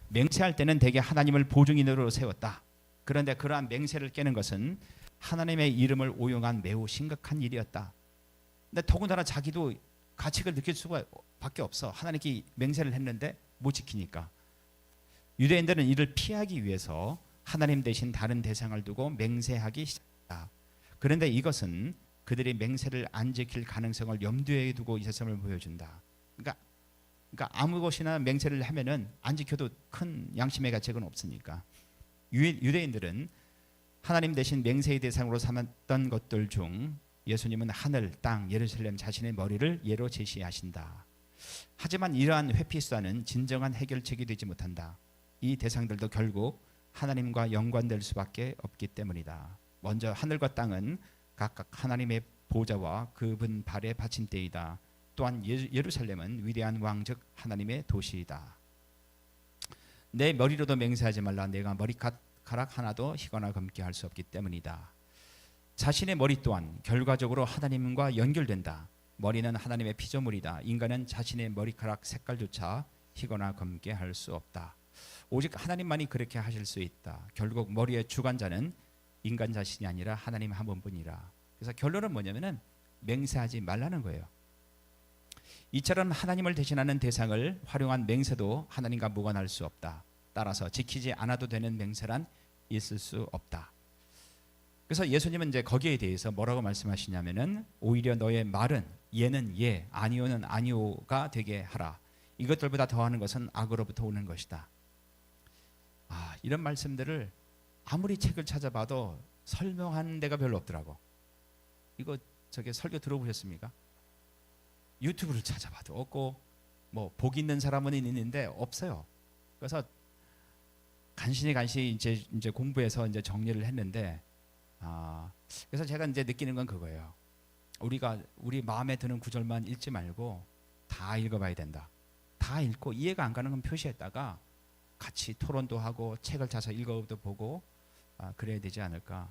Speaker 1: 맹세할 때는 대개 하나님을 보증인으로 세웠다. 그런데 그러한 맹세를 깨는 것은 하나님의 이름을 오용한 매우 심각한 일이었다. 근데 더군다나 자기도 가책을 느낄 수가 밖에 없어. 하나님께 맹세를 했는데 못 지키니까. 유대인들은 이를 피하기 위해서 하나님 대신 다른 대상을 두고 맹세하기 시작했다. 그런데 이것은 그들이 맹세를 안 지킬 가능성을 염두에 두고 있었음을 보여준다. 그러니까 아무 것이나 맹세를 하면은 안 지켜도 큰 양심의 가책은 없으니까. 유대인들은 하나님 대신 맹세의 대상으로 삼았던 것들 중 예수님은 하늘, 땅, 예루살렘 자신의 머리를 예로 제시하신다. 하지만 이러한 회피 수단은 진정한 해결책이 되지 못한다. 이 대상들도 결국 하나님과 연관될 수밖에 없기 때문이다. 먼저 하늘과 땅은 각각 하나님의 보좌와 그분 발의 받침대이다. 또한 예루살렘은 위대한 왕 즉 하나님의 도시이다. 내 머리로도 맹세하지 말라. 내가 머리카락 하나도 희거나 검게 할 수 없기 때문이다. 자신의 머리 또한 결과적으로 하나님과 연결된다. 머리는 하나님의 피조물이다. 인간은 자신의 머리카락 색깔조차 희거나 검게 할 수 없다. 오직 하나님만이 그렇게 하실 수 있다. 결국 머리의 주관자는 인간 자신이 아니라 하나님 한 분뿐이라. 그래서 결론은 뭐냐면은 맹세하지 말라는 거예요. 이처럼 하나님을 대신하는 대상을 활용한 맹세도 하나님과 무관할 수 없다. 따라서 지키지 않아도 되는 맹세란 있을 수 없다. 그래서 예수님은 이제 거기에 대해서 뭐라고 말씀하시냐면은 오히려 너의 말은 예는 예, 아니오는 아니오가 되게 하라. 이것들보다 더하는 것은 악으로부터 오는 것이다. 이런 말씀들을 아무리 책을 찾아봐도 설명하는 데가 별로 없더라고. 이거 저게 설교 들어보셨습니까? 유튜브를 찾아봐도 없고 뭐 복 있는 사람은 있는데 없어요. 그래서 간신히 이제 공부해서 이제 정리를 했는데 그래서 제가 이제 느끼는 건 그거예요. 우리 마음에 드는 구절만 읽지 말고 다 읽어봐야 된다. 다 읽고 이해가 안 가는 건 표시했다가 같이 토론도 하고 책을 찾아서 읽어도 보고 그래야 되지 않을까.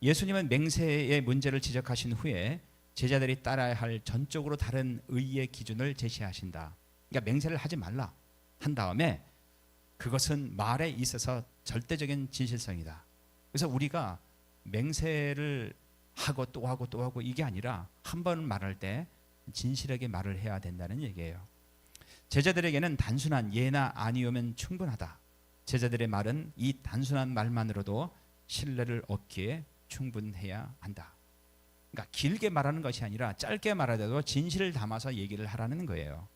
Speaker 1: 예수님은 맹세의 문제를 지적하신 후에 제자들이 따라야 할 전적으로 다른 의의 기준을 제시하신다. 그러니까 맹세를 하지 말라 한 다음에 그것은 말에 있어서 절대적인 진실성이다. 그래서 우리가 맹세를 하고 또 하고 또 하고 이게 아니라 한 번 말할 때 진실하게 말을 해야 된다는 얘기예요. 제자들에게는 단순한 예나 아니오면 충분하다. 제자들의 말은 이 단순한 말만으로도 신뢰를 얻기에 충분해야 한다. 그러니까 길게 말하는 것이 아니라 짧게 말하더라도 진실을 담아서 얘기를 하라는 거예요.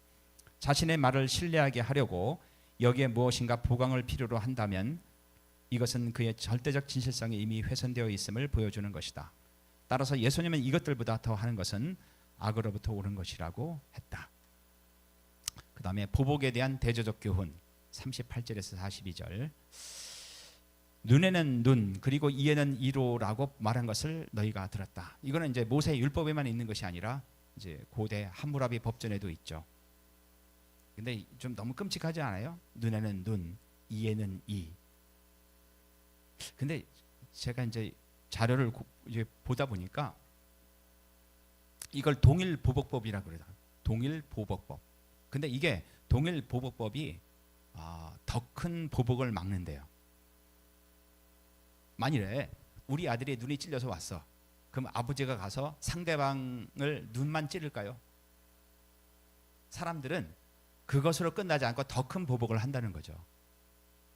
Speaker 1: 자신의 말을 신뢰하게 하려고 여기에 무엇인가 보강을 필요로 한다면 이것은 그의 절대적 진실성이 이미 훼손되어 있음을 보여주는 것이다. 따라서 예수님은 이것들보다 더 하는 것은 악으로부터 오는 것이라고 했다. 그 다음에 보복에 대한 대조적 교훈 38절에서 42절. 눈에는 눈 그리고 이에는 이로라고 말한 것을 너희가 들었다. 이거는 이제 모세 율법에만 있는 것이 아니라 이제 고대 함무라비 법전에도 있죠. 근데 좀 너무 끔찍하지 않아요? 눈에는 눈, 이에는 이. 근데 제가 이제 자료를 이제 보다 보니까 이걸 동일 보복법이라고 그래요. 동일 보복법. 근데 이게 동일 보복법이 더 큰 보복을 막는데요. 만일에 우리 아들이 눈이 찔려서 왔어. 그럼 아버지가 가서 상대방을 눈만 찌를까요? 사람들은 그것으로 끝나지 않고 더 큰 보복을 한다는 거죠.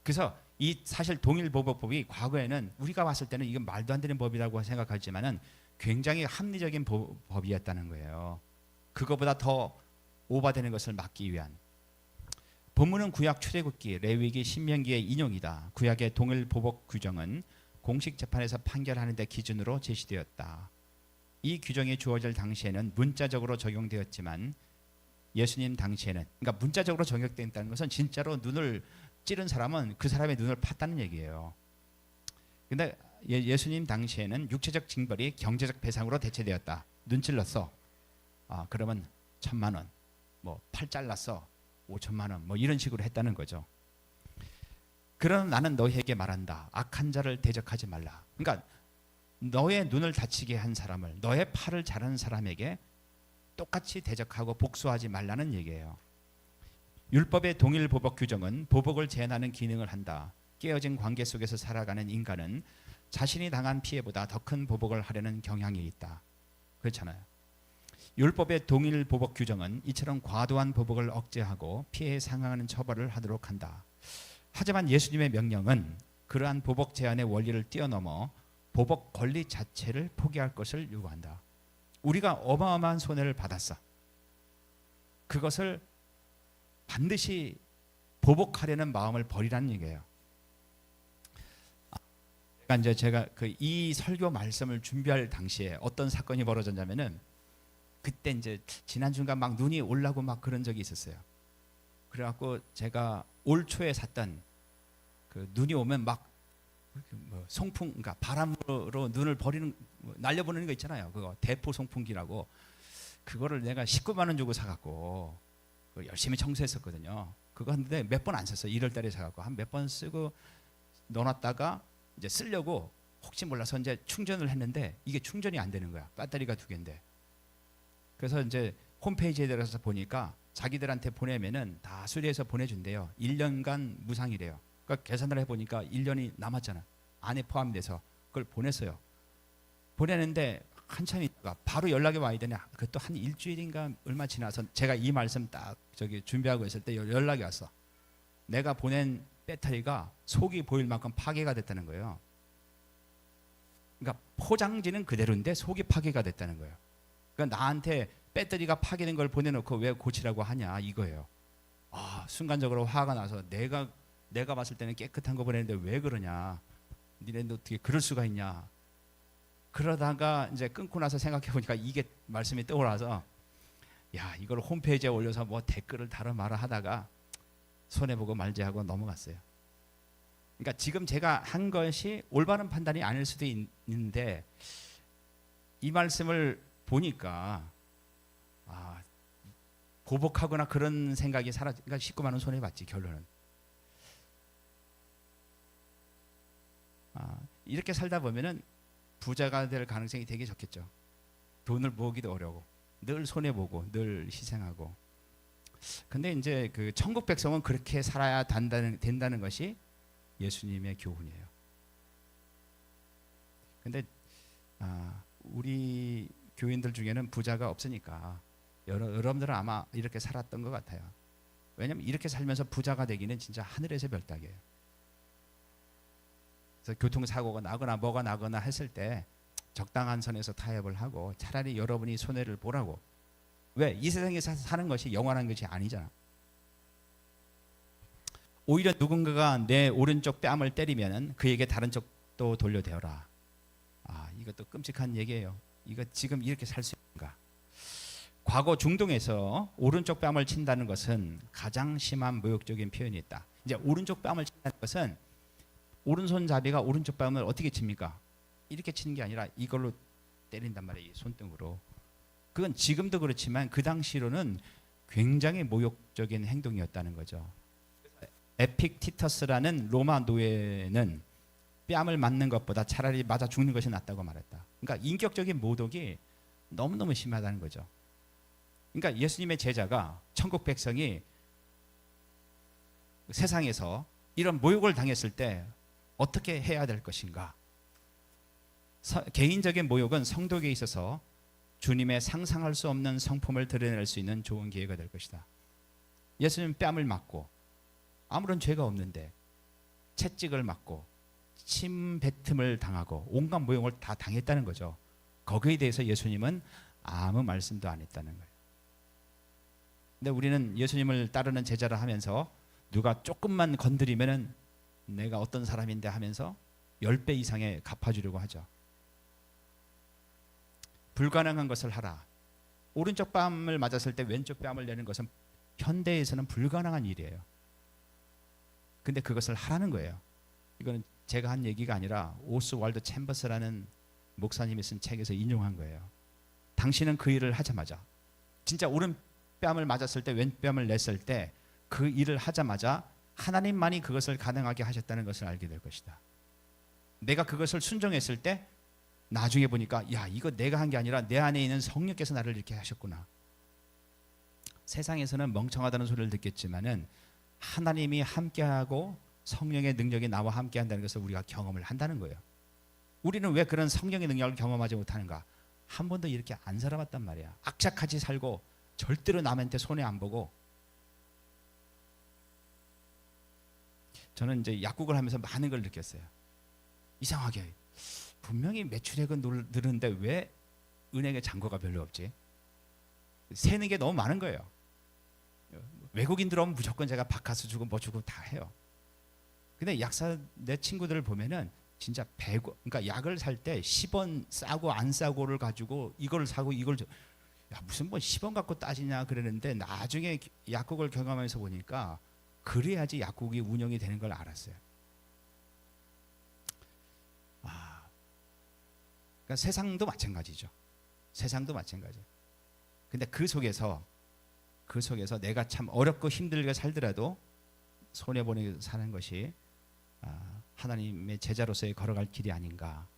Speaker 1: 그래서 이 사실 동일 보복법이 과거에는 우리가 봤을 때는 이건 말도 안 되는 법이라고 생각하지만은 굉장히 합리적인 법이었다는 거예요. 그거보다 더 오버되는 것을 막기 위한. 본문은 구약 출애굽기, 레위기, 신명기의 인용이다. 구약의 동일 보복 규정은 공식 재판에서 판결하는 데 기준으로 제시되었다. 이 규정이 주어질 당시에는 문자적으로 적용되었지만 예수님 당시에는, 그러니까 문자적으로 적용된다는 것은 진짜로 눈을 찌른 사람은 그 사람의 눈을 팠다는 얘기예요. 근데 예수님 당시에는 육체적 징벌이 경제적 배상으로 대체되었다. 눈 찔렀어. 그러면 1,000만 원. 뭐 팔 잘랐어. 5천만 원. 뭐 이런 식으로 했다는 거죠. 그러나 나는 너희에게 말한다. 악한 자를 대적하지 말라. 그러니까 너의 눈을 다치게 한 사람을, 너의 팔을 자르는 사람에게 똑같이 대적하고 복수하지 말라는 얘기예요. 율법의 동일 보복 규정은 보복을 제한하는 기능을 한다. 깨어진 관계 속에서 살아가는 인간은 자신이 당한 피해보다 더 큰 보복을 하려는 경향이 있다. 그렇잖아요. 율법의 동일 보복 규정은 이처럼 과도한 보복을 억제하고 피해에 상응하는 처벌을 하도록 한다. 하지만 예수님의 명령은 그러한 보복 제한의 원리를 뛰어넘어 보복 권리 자체를 포기할 것을 요구한다. 우리가 어마어마한 손해를 받았어. 그것을 반드시 보복하려는 마음을 버리라는 얘기예요. 제가 이 설교 말씀을 준비할 당시에 어떤 사건이 벌어졌냐면은, 그때 이제 지난주가 막 눈이 올라고 막 그런 적이 있었어요. 그래갖고 제가 올 초에 샀던 그 눈이 오면 막 송풍, 그러니까 바람으로 눈을 버리는, 날려보내는 거 있잖아요. 그거 대포 송풍기라고. 그거를 내가 19만 원 주고 사갖고 열심히 청소했었거든요. 그거 하는데 몇 번 안 썼어요. 1월달에 사갖고 한 몇 번 쓰고 넣어놨다가 이제 쓰려고 혹시 몰라서 이제 충전을 했는데 이게 충전이 안 되는 거야. 배터리가 2개인데. 그래서 이제 홈페이지에 들어가서 보니까 자기들한테 보내면은 다 수리해서 보내준대요. 1년간 무상이래요. 그러니까 계산을 해보니까 1년이 남았잖아. 안에 포함돼서 그걸 보냈어요. 보내는데 한참 있다가 바로 연락이 와야 되네. 그것도 한 일주일인가 얼마 지나서 제가 이 말씀 딱 준비하고 있을 때 연락이 왔어. 내가 보낸 배터리가 속이 보일 만큼 파괴가 됐다는 거예요. 그러니까 포장지는 그대로인데 속이 파괴가 됐다는 거예요. 그러니까 나한테 배터리가 파괴된 걸 보내놓고 왜 고치라고 하냐 이거예요. 순간적으로 화가 나서 내가 봤을 때는 깨끗한 거 보내는데 왜 그러냐. 니네도 어떻게 그럴 수가 있냐. 그러다가 이제 끊고 나서 생각해 보니까 이게 말씀이 떠올라서, 야, 이걸 홈페이지에 올려서 뭐 댓글을 달아 말아 하다가 손해보고 말지 하고 넘어갔어요. 그러니까 지금 제가 한 것이 올바른 판단이 아닐 수도 있는데, 이 말씀을 보니까 보복하거나 그런 생각이 그러니까 19만 원 손해봤지 결론은. 이렇게 살다 보면은 부자가 될 가능성이 되게 적겠죠. 돈을 모으기도 어려워. 늘 손해보고 늘 희생하고. 근데 이제 그 천국 백성은 그렇게 살아야 된다는 것이 예수님의 교훈이에요. 근데 우리 교인들 중에는 부자가 없으니까 여러분들은 아마 이렇게 살았던 것 같아요. 왜냐하면 이렇게 살면서 부자가 되기는 진짜 하늘에서 별 따기예요. 그래서 교통사고가 나거나 뭐가 나거나 했을 때 적당한 선에서 타협을 하고 차라리 여러분이 손해를 보라고. 왜? 이 세상에서 사는 것이 영원한 것이 아니잖아. 오히려 누군가가 내 오른쪽 뺨을 때리면 그에게 다른 쪽도 돌려대어라. 이것도 끔찍한 얘기예요. 이거 지금 이렇게 살 수 있는가? 과거 중동에서 오른쪽 뺨을 친다는 것은 가장 심한 모욕적인 표현이 있다. 이제 오른쪽 뺨을 친다는 것은 오른손잡이가 오른쪽 뺨을 어떻게 칩니까? 이렇게 치는 게 아니라 이걸로 때린단 말이에요. 손등으로. 그건 지금도 그렇지만 그 당시로는 굉장히 모욕적인 행동이었다는 거죠. 에픽티터스라는 로마 노예는 뺨을 맞는 것보다 차라리 맞아 죽는 것이 낫다고 말했다. 그러니까 인격적인 모독이 너무너무 심하다는 거죠. 그러니까 예수님의 제자가 천국 백성이 세상에서 이런 모욕을 당했을 때 어떻게 해야 될 것인가? 개인적인 모욕은 성도에게 있어서 주님의 상상할 수 없는 성품을 드러낼 수 있는 좋은 기회가 될 것이다. 예수님 뺨을 맞고 아무런 죄가 없는데 채찍을 맞고 침 뱉음을 당하고 온갖 모욕을 다 당했다는 거죠. 거기에 대해서 예수님은 아무 말씀도 안 했다는 거예요. 근데 우리는 예수님을 따르는 제자를 하면서 누가 조금만 건드리면은 내가 어떤 사람인데 하면서 10배 이상의 갚아주려고 하죠. 불가능한 것을 하라. 오른쪽 뺨을 맞았을 때 왼쪽 뺨을 내는 것은 현대에서는 불가능한 일이에요. 근데 그것을 하라는 거예요. 이거는 제가 한 얘기가 아니라 오스왈드 챔버스라는 목사님이 쓴 책에서 인용한 거예요. 당신은 그 일을 하자마자, 진짜 오른 뺨을 맞았을 때 왼뺨을 냈을 때 그 일을 하자마자 하나님만이 그것을 가능하게 하셨다는 것을 알게 될 것이다. 내가 그것을 순종했을 때 나중에 보니까 야, 이거 내가 한 게 아니라 내 안에 있는 성령께서 나를 이렇게 하셨구나. 세상에서는 멍청하다는 소리를 듣겠지만은 하나님이 함께하고 성령의 능력이 나와 함께한다는 것을 우리가 경험을 한다는 거예요. 우리는 왜 그런 성령의 능력을 경험하지 못하는가? 한 번도 이렇게 안 살아봤단 말이야. 악착같이 살고 절대로 남한테 손해 안 보고. 저는 이제 약국을 하면서 많은 걸 느꼈어요. 이상하게 분명히 매출액은 늘는데 왜 은행에 잔고가 별로 없지? 새는 게 너무 많은 거예요. 외국인 들어오면 무조건 제가 바카스 주고 뭐 주고 다 해요. 근데 약사 내 친구들을 보면은 진짜 100원, 그러니까 약을 살 때 10원 싸고 안 싸고를 가지고 이걸 사고 이걸 야, 무슨 뭐 10원 갖고 따지냐 그러는데 나중에 약국을 경험하면서 보니까 그래야지 약국이 운영이 되는 걸 알았어요. 그러니까 세상도 마찬가지죠. 세상도 마찬가지. 근데 그 속에서 내가 참 어렵고 힘들게 살더라도 손해 보내고 사는 것이 하나님의 제자로서의 걸어갈 길이 아닌가.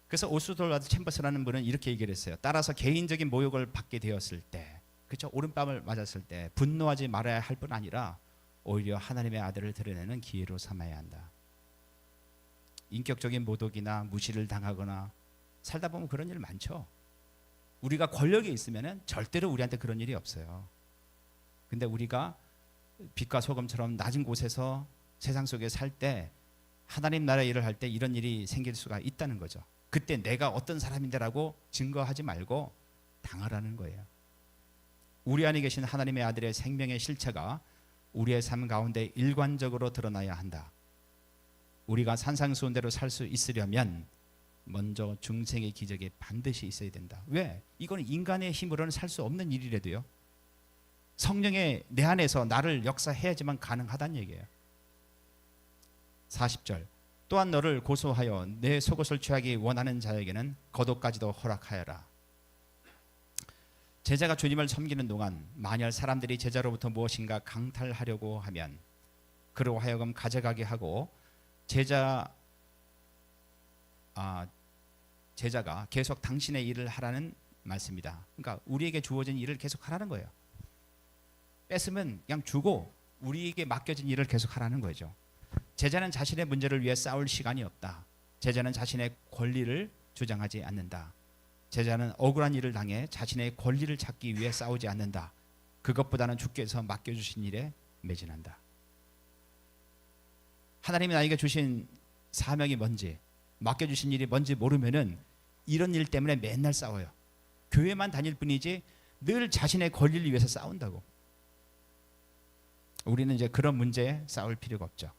Speaker 1: 그래서 오스돌와드 챔버스라는 분은 이렇게 얘기를 했어요. 따라서 개인적인 모욕을 받게 되었을 때, 그렇죠? 오른밤을 맞았을 때 분노하지 말아야 할 뿐 아니라 오히려 하나님의 아들을 드러내는 기회로 삼아야 한다. 인격적인 모독이나 무시를 당하거나 살다 보면 그런 일 많죠. 우리가 권력에 있으면은 절대로 우리한테 그런 일이 없어요. 근데 우리가 빛과 소금처럼 낮은 곳에서 세상 속에 살 때 하나님 나라 일을 할 때 이런 일이 생길 수가 있다는 거죠. 그때 내가 어떤 사람인데라고 증거하지 말고 당하라는 거예요. 우리 안에 계신 하나님의 아들의 생명의 실체가 우리의 삶 가운데 일관적으로 드러나야 한다. 우리가 산상수훈대로 살 수 있으려면 먼저 중생의 기적이 반드시 있어야 된다. 왜? 이건 인간의 힘으로는 살 수 없는 일이라도요. 성령의 내 안에서 나를 역사해야지만 가능하다는 얘기예요. 40절 또한 너를 고소하여 내 속옷을 취하기 원하는 자에게는 겉옷까지도 허락하여라. 제자가 주님을 섬기는 동안 만약 사람들이 제자로부터 무엇인가 강탈하려고 하면 그로 하여금 가져가게 하고 제자가 계속 당신의 일을 하라는 말씀이다. 그러니까 우리에게 주어진 일을 계속 하라는 거예요. 뺏으면 그냥 주고 우리에게 맡겨진 일을 계속 하라는 거죠. 제자는 자신의 문제를 위해 싸울 시간이 없다. 제자는 자신의 권리를 주장하지 않는다. 제자는 억울한 일을 당해 자신의 권리를 찾기 위해 싸우지 않는다. 그것보다는 주께서 맡겨주신 일에 매진한다. 하나님이 나에게 주신 사명이 뭔지, 맡겨주신 일이 뭔지 모르면은 이런 일 때문에 맨날 싸워요. 교회만 다닐 뿐이지 늘 자신의 권리를 위해서 싸운다고. 우리는 이제 그런 문제에 싸울 필요가 없죠.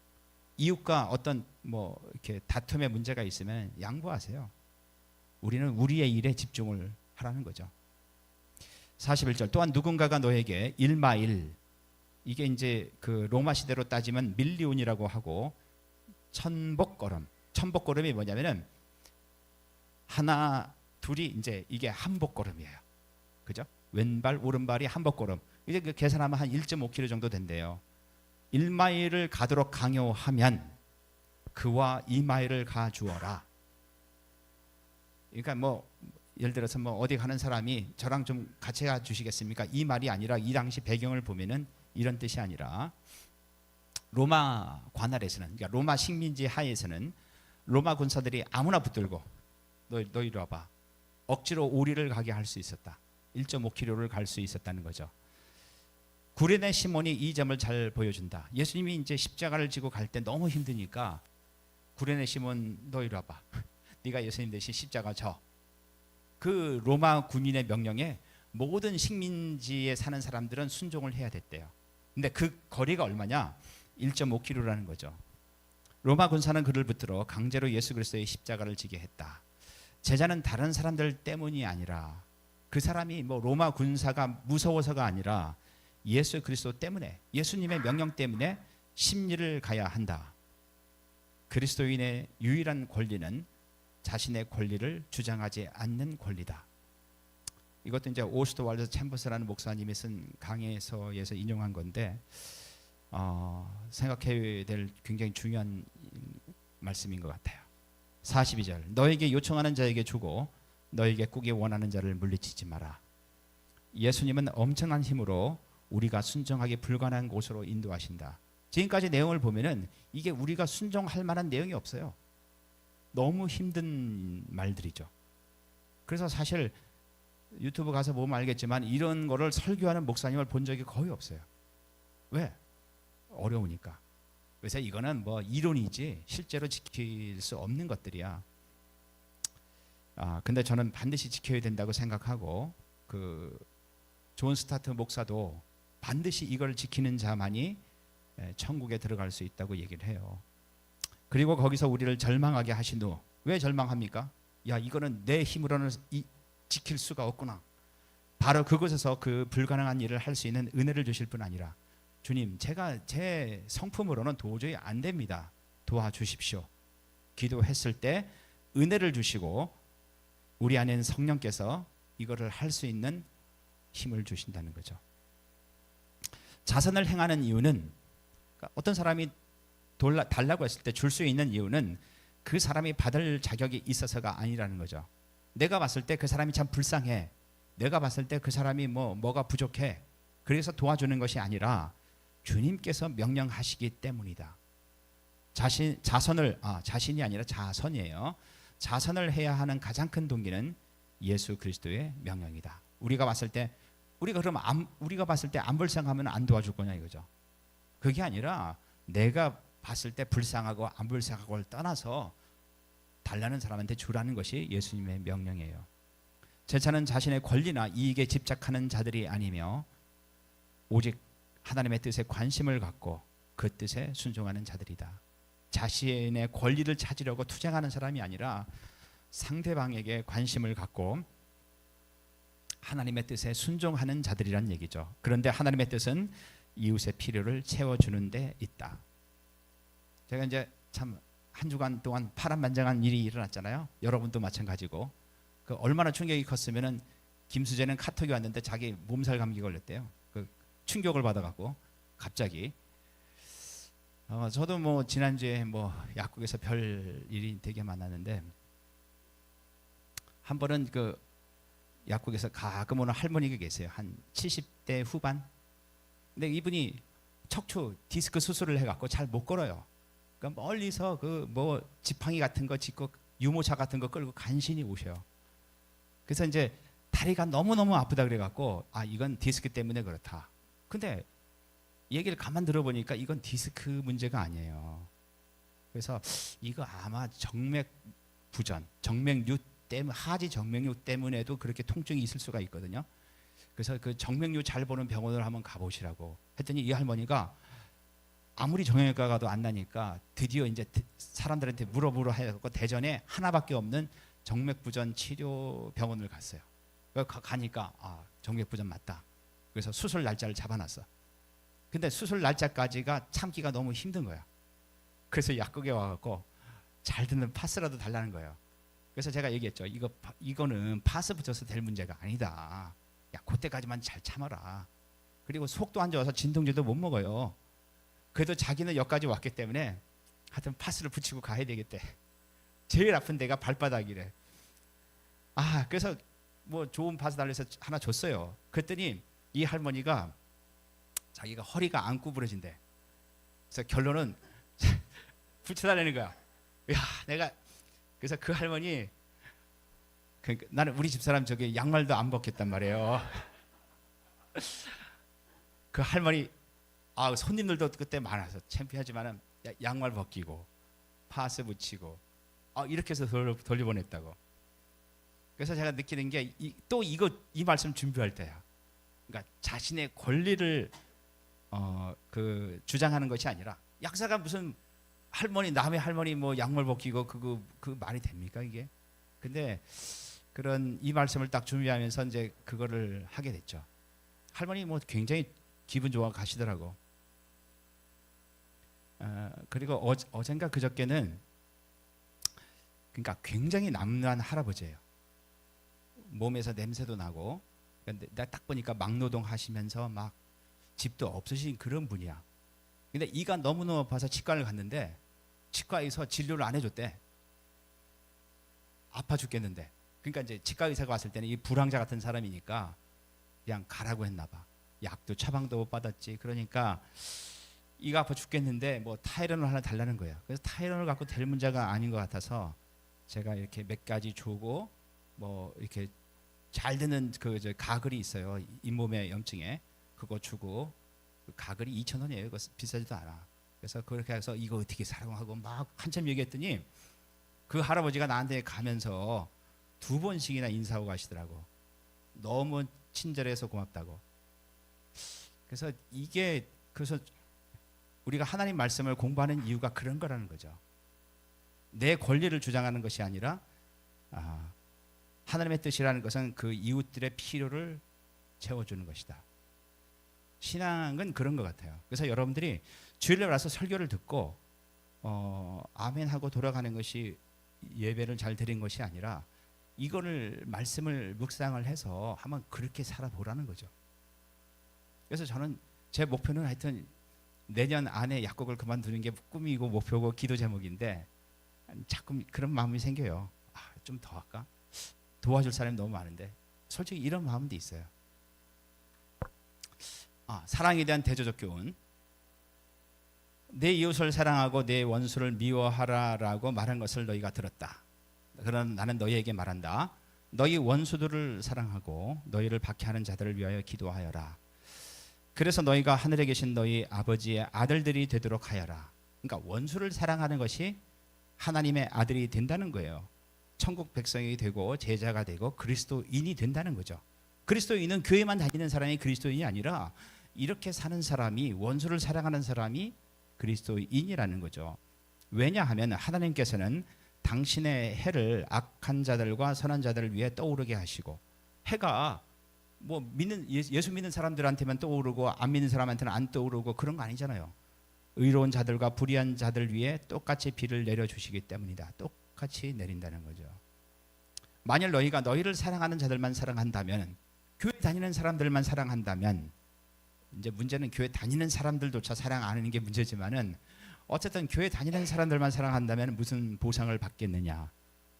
Speaker 1: 이웃과 어떤 뭐 이렇게 다툼의 문제가 있으면 양보하세요. 우리는 우리의 일에 집중을 하라는 거죠. 41절 또한 누군가가 너에게 일마일, 이게 이제 그 로마 시대로 따지면 밀리온이라고 하고 천복걸음. 천복걸음이 뭐냐면은 하나 둘이 이제 이게 한복걸음이에요. 그죠? 왼발 오른발이 한복걸음. 이제 그 계산하면 한 1.5km 정도 된대요. 1마일을 가도록 강요하면 그와 2마일을 가주어라. 그러니까 뭐 예를 들어서 뭐 어디 가는 사람이 저랑 좀 같이 가 주시겠습니까? 이 말이 아니라 이 당시 배경을 보면은 이런 뜻이 아니라 로마 관할에서는, 그러니까 로마 식민지 하에서는 로마 군사들이 아무나 붙들고 너 이리 와봐. 억지로 오리를 가게 할 수 있었다. 1.5km를 갈 수 있었다는 거죠. 구레네 시몬이 이 점을 잘 보여준다. 예수님이 이제 십자가를 지고 갈 때 너무 힘드니까 구레네 시몬 너 이리 와봐. 네가 예수님 대신 십자가 져. 그 로마 군인의 명령에 모든 식민지에 사는 사람들은 순종을 해야 됐대요. 근데 그 거리가 얼마냐? 1.5km라는 거죠. 로마 군사는 그를 붙들어 강제로 예수 그리스도의 십자가를 지게 했다. 제자는 다른 사람들 때문이 아니라 그 사람이 뭐 로마 군사가 무서워서가 아니라 예수 그리스도 때문에, 예수님의 명령 때문에 심리를 가야 한다. 그리스도인의 유일한 권리는 자신의 권리를 주장하지 않는 권리다. 이것도 이제 오스트왈드 챔버스라는 목사님이 쓴 강해서에서 인용한 건데, 생각해야 될 굉장히 중요한 말씀인 것 같아요. 42절 너에게 요청하는 자에게 주고 너에게 꾸기 원하는 자를 물리치지 마라. 예수님은 엄청난 힘으로 우리가 순종하기 불가능한 곳으로 인도하신다. 지금까지 내용을 보면은 이게 우리가 순종할 만한 내용이 없어요. 너무 힘든 말들이죠. 그래서 사실 유튜브 가서 보면 알겠지만 이런 거를 설교하는 목사님을 본 적이 거의 없어요. 왜? 어려우니까. 그래서 이거는 뭐 이론이지 실제로 지킬 수 없는 것들이야. 근데 저는 반드시 지켜야 된다고 생각하고 그 존 스타트 목사도 반드시 이걸 지키는 자만이 천국에 들어갈 수 있다고 얘기를 해요. 그리고 거기서 우리를 절망하게 하신 후 왜 절망합니까? 야 이거는 내 힘으로는 지킬 수가 없구나. 바로 그곳에서 그 불가능한 일을 할 수 있는 은혜를 주실 뿐 아니라 주님 제가 제 성품으로는 도저히 안 됩니다. 도와주십시오. 기도했을 때 은혜를 주시고 우리 안에는 성령께서 이거를 할 수 있는 힘을 주신다는 거죠. 자선을 행하는 이유는 어떤 사람이 달라고 했을 때 줄 수 있는 이유는 그 사람이 받을 자격이 있어서가 아니라는 거죠. 내가 봤을 때 그 사람이 참 불쌍해. 내가 봤을 때 그 사람이 뭐가 부족해. 그래서 도와주는 것이 아니라 주님께서 명령하시기 때문이다. 자신이 아니라 자선이에요. 자선을 해야 하는 가장 큰 동기는 예수 그리스도의 명령이다. 우리가 봤을 때 안 불쌍하면 안 도와줄 거냐 이거죠. 그게 아니라 내가 봤을 때 불쌍하고 안 불쌍하고를 떠나서 달라는 사람한테 주라는 것이 예수님의 명령이에요. 제자는 자신의 권리나 이익에 집착하는 자들이 아니며 오직 하나님의 뜻에 관심을 갖고 그 뜻에 순종하는 자들이다. 자신의 권리를 찾으려고 투쟁하는 사람이 아니라 상대방에게 관심을 갖고 하나님의 뜻에 순종하는 자들이란 얘기죠. 그런데 하나님의 뜻은 이웃의 필요를 채워주는 데 있다. 제가 이제 참 한 주간 동안 파란만장한 일이 일어났잖아요. 여러분도 마찬가지고. 그 얼마나 충격이 컸으면은 김수재는 카톡이 왔는데 자기 몸살 감기 걸렸대요. 그 충격을 받아갖고 갑자기. 저도 뭐 지난주에 뭐 약국에서 별 일이 되게 많았는데 한 번은 그 약국에서 가끔 오는 할머니가 계세요. 한 70대 후반. 근데 이분이 척추 디스크 수술을 해갖고 잘 못 걸어요. 그러니까 멀리서 그 뭐 지팡이 같은 거 짚고 유모차 같은 거 끌고 간신히 오셔요. 그래서 이제 다리가 너무너무 아프다 그래갖고 이건 디스크 때문에 그렇다. 근데 얘기를 가만 들어보니까 이건 디스크 문제가 아니에요. 그래서 이거 아마 정맥부전, 정맥류 때문에 하지 정맥류 때문에도 그렇게 통증이 있을 수가 있거든요. 그래서 그 정맥류 잘 보는 병원을 한번 가보시라고 했더니 이 할머니가 아무리 정형외과 가도 안 나니까 드디어 이제 사람들한테 물어보러 해갖고 대전에 하나밖에 없는 정맥부전 치료 병원을 갔어요. 가니까 정맥부전 맞다. 그래서 수술 날짜를 잡아놨어. 근데 수술 날짜까지가 참기가 너무 힘든 거야. 그래서 약국에 와갖고 잘 듣는 파스라도 달라는 거예요. 그래서 제가 얘기했죠. 이거는 파스 붙여서 될 문제가 아니다. 야, 그때까지만 잘 참아라. 그리고 속도 안 좋아서 진통제도 못 먹어요. 그래도 자기는 여기까지 왔기 때문에 하여튼 파스를 붙이고 가야 되겠대. 제일 아픈 데가 발바닥이래. 그래서 뭐 좋은 파스 달려서 하나 줬어요. 그랬더니 이 할머니가 자기가 허리가 안 구부러진대. 그래서 결론은 붙여달라는 거야. 그래서 그 할머니 나는 우리 집사람 저기 양말도 안 벗겼단 말이에요. 그 할머니 손님들도 그때 많아서 창피하지만은 양말 벗기고 파스 붙이고 이렇게 해서 돌려보냈다고. 그래서 제가 느끼는 게 이 말씀 준비할 때야. 그러니까 자신의 권리를 주장하는 것이 아니라 약사가 무슨 남의 할머니 뭐 양말 벗기고 그 말이 됩니까 이게? 근데 그런 이 말씀을 딱 준비하면서 이제 그거를 하게 됐죠. 할머니 뭐 굉장히 기분 좋아 가시더라고. 그리고 어젠가 그저께는 그러니까 굉장히 남루한 할아버지예요. 몸에서 냄새도 나고 근데 딱 보니까 막노동 하시면서 막 집도 없으신 그런 분이야. 근데 이가 너무너무 아파서 치과를 갔는데 치과에서 진료를 안 해줬대. 아파 죽겠는데. 그러니까 이제 치과 의사가 왔을 때는 이 불황자 같은 사람이니까 그냥 가라고 했나 봐. 약도 처방도 못 받았지. 그러니까 이가 아파 죽겠는데 뭐 타이레놀 하나 달라는 거야. 그래서 타이레놀 갖고 될 문제가 아닌 것 같아서 제가 이렇게 몇 가지 주고 뭐 이렇게 잘 되는 그 가글이 있어요. 잇몸에 염증에 그거 주고 그 가글이 2,000원이에요. 그거 비싸지도 않아. 그래서 그렇게 해서 이거 어떻게 사용하고 막 한참 얘기했더니 그 할아버지가 나한테 가면서 2번씩이나 인사하고 가시더라고. 너무 친절해서 고맙다고. 그래서 이게 그래서 우리가 하나님 말씀을 공부하는 이유가 그런 거라는 거죠. 내 권리를 주장하는 것이 아니라 하나님의 뜻이라는 것은 그 이웃들의 필요를 채워주는 것이다. 신앙은 그런 것 같아요. 그래서 여러분들이 주일날 와서 설교를 듣고 아멘하고 돌아가는 것이 예배를 잘 드린 것이 아니라 이거를 말씀을 묵상을 해서 한번 그렇게 살아보라는 거죠. 그래서 저는 제 목표는 하여튼 내년 안에 약국을 그만두는 게 꿈이고 목표고 기도 제목인데 자꾸 그런 마음이 생겨요. 좀 더 할까? 도와줄 사람이 너무 많은데 솔직히 이런 마음도 있어요. 사랑에 대한 대조적 교훈. 내 이웃을 사랑하고 내 원수를 미워하라라고 말한 것을 너희가 들었다. 그러나 나는 너희에게 말한다. 너희 원수들을 사랑하고 너희를 박해하는 자들을 위하여 기도하여라. 그래서 너희가 하늘에 계신 너희 아버지의 아들들이 되도록 하여라. 그러니까 원수를 사랑하는 것이 하나님의 아들이 된다는 거예요. 천국 백성이 되고 제자가 되고 그리스도인이 된다는 거죠. 그리스도인은 교회만 다니는 사람이 그리스도인이 아니라 이렇게 사는 사람이 원수를 사랑하는 사람이 그리스도인이라는 거죠. 왜냐하면 하나님께서는 당신의 해를 악한 자들과 선한 자들을 위해 떠오르게 하시고 해가 뭐 예수 믿는 사람들한테만 떠오르고 안 믿는 사람한테는 안 떠오르고 그런 거 아니잖아요. 의로운 자들과 불의한 자들 위에 똑같이 비를 내려주시기 때문이다. 똑같이 내린다는 거죠. 만일 너희가 너희를 사랑하는 자들만 사랑한다면 교회 다니는 사람들만 사랑한다면 이제 문제는 교회 다니는 사람들조차 사랑 안 하는 게 문제지만은 어쨌든 교회 다니는 사람들만 사랑한다면 무슨 보상을 받겠느냐.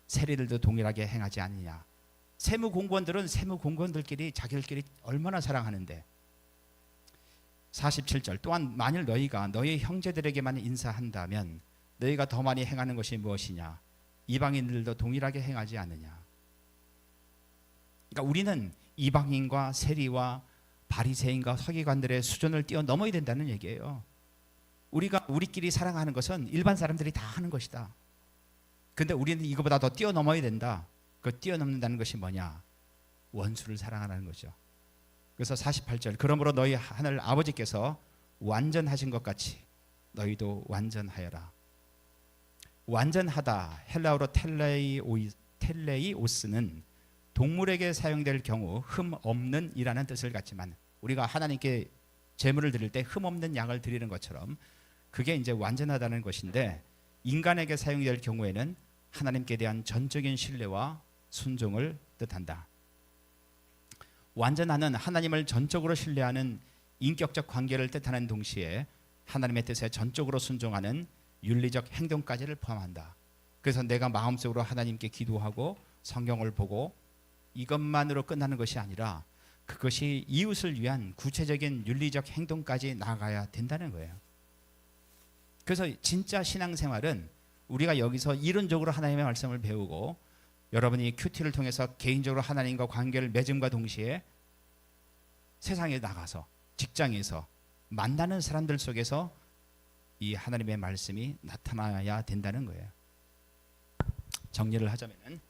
Speaker 1: 세리들도 동일하게 행하지 않느냐. 세무공무원들은 세무공무원들끼리 자기들끼리 얼마나 사랑하는데. 47절 또한 만일 너희가 너희 형제들에게만 인사한다면 너희가 더 많이 행하는 것이 무엇이냐. 이방인들도 동일하게 행하지 않느냐. 그러니까 우리는 이방인과 세리와 바리새인과 서기관들의 수준을 뛰어넘어야 된다는 얘기예요. 우리가 우리끼리 사랑하는 것은 일반 사람들이 다 하는 것이다. 근데 우리는 이거보다 더 뛰어넘어야 된다. 그 뛰어넘는다는 것이 뭐냐? 원수를 사랑하는 거죠. 그래서 48절 그러므로 너희 하늘 아버지께서 완전하신 것 같이 너희도 완전하여라. 완전하다 헬라어로 텔레이오스는 동물에게 사용될 경우 흠 없는 이라는 뜻을 갖지만 우리가 하나님께 제물을 드릴 때 흠 없는 양을 드리는 것처럼 그게 이제 완전하다는 것인데 인간에게 사용될 경우에는 하나님께 대한 전적인 신뢰와 순종을 뜻한다. 완전하는 하나님을 전적으로 신뢰하는 인격적 관계를 뜻하는 동시에 하나님의 뜻에 전적으로 순종하는 윤리적 행동까지를 포함한다. 그래서 내가 마음속으로 하나님께 기도하고 성경을 보고 이것만으로 끝나는 것이 아니라 그것이 이웃을 위한 구체적인 윤리적 행동까지 나아가야 된다는 거예요. 그래서 진짜 신앙생활은 우리가 여기서 이론적으로 하나님의 말씀을 배우고 여러분이 큐티를 통해서 개인적으로 하나님과 관계를 맺음과 동시에 세상에 나가서 직장에서 만나는 사람들 속에서 이 하나님의 말씀이 나타나야 된다는 거예요. 정리를 하자면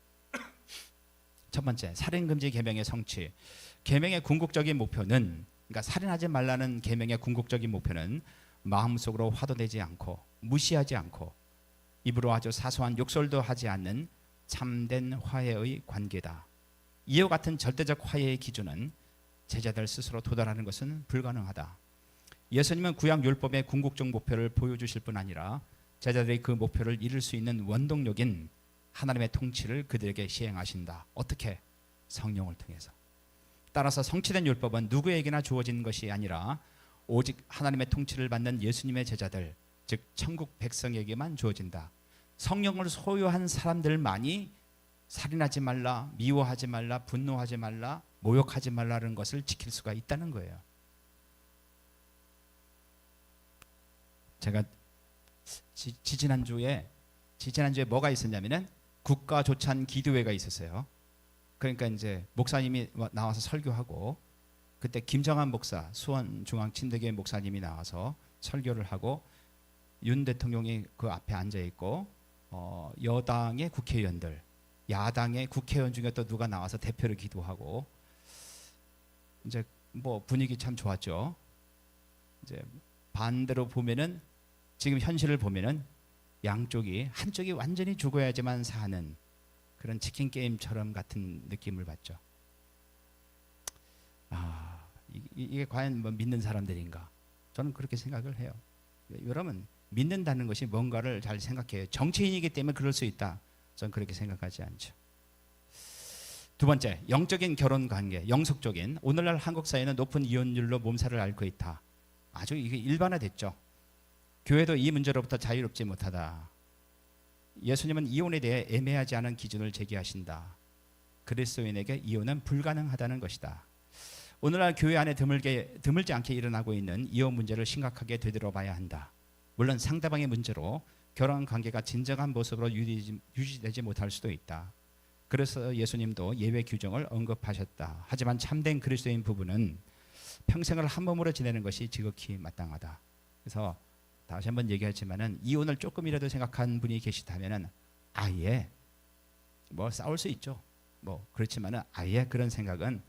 Speaker 1: 첫 번째, 살인금지 계명의 성취. 계명의 궁극적인 목표는, 그러니까 살인하지 말라는 계명의 궁극적인 목표는 마음속으로 화도 내지 않고 무시하지 않고 입으로 아주 사소한 욕설도 하지 않는 참된 화해의 관계다. 이와 같은 절대적 화해의 기준은 제자들 스스로 도달하는 것은 불가능하다. 예수님은 구약 율법의 궁극적 목표를 보여주실 뿐 아니라 제자들이 그 목표를 이룰 수 있는 원동력인 하나님의 통치를 그들에게 시행하신다. 어떻게? 성령을 통해서. 따라서 성취된 율법은 누구에게나 주어진 것이 아니라 오직 하나님의 통치를 받는 예수님의 제자들, 즉 천국 백성에게만 주어진다. 성령을 소유한 사람들만이 살인하지 말라, 미워하지 말라, 분노하지 말라, 모욕하지 말라는 것을 지킬 수가 있다는 거예요. 제가 지지난주에 뭐가 있었냐면은 국가조찬 기도회가 있었어요. 그러니까 이제 목사님이 나와서 설교하고, 그때 김정한 목사, 수원중앙침대교회 목사님이 나와서 설교를 하고, 윤 대통령이 그 앞에 앉아 있고, 여당의 국회의원들, 야당의 국회의원 중에 또 누가 나와서 대표를 기도하고, 이제 뭐 분위기 참 좋았죠. 이제 반대로 보면은, 지금 현실을 보면은 양쪽이, 한쪽이 완전히 죽어야지만 사는 그런 치킨 게임처럼 같은 느낌을 받죠. 이게 과연 뭐 믿는 사람들인가? 저는 그렇게 생각을 해요. 여러분, 믿는다는 것이 뭔가를 잘 생각해요. 정치인이기 때문에 그럴 수 있다, 저는 그렇게 생각하지 않죠. 두 번째, 영적인 결혼 관계, 영속적인. 오늘날 한국 사회는 높은 이혼율로 몸살을 앓고 있다. 아주 이게 일반화됐죠. 교회도 이 문제로부터 자유롭지 못하다. 예수님은 이혼에 대해 애매하지 않은 기준을 제기하신다. 그리스도인에게 이혼은 불가능하다는 것이다. 오늘날 교회 안에 드물지 않게 일어나고 있는 이혼 문제를 심각하게 되돌아봐야 한다. 물론 상대방의 문제로 결혼 관계가 진정한 모습으로 유지되지 못할 수도 있다. 그래서 예수님도 예외 규정을 언급하셨다. 하지만 참된 그리스도인 부부는 평생을 한 몸으로 지내는 것이 지극히 마땅하다. 그래서 다시 한번 얘기하지만은, 이혼을 조금이라도 생각한 분이 계시다면은 아예 뭐 싸울 수 있죠. 뭐 그렇지만은 아예 그런 생각은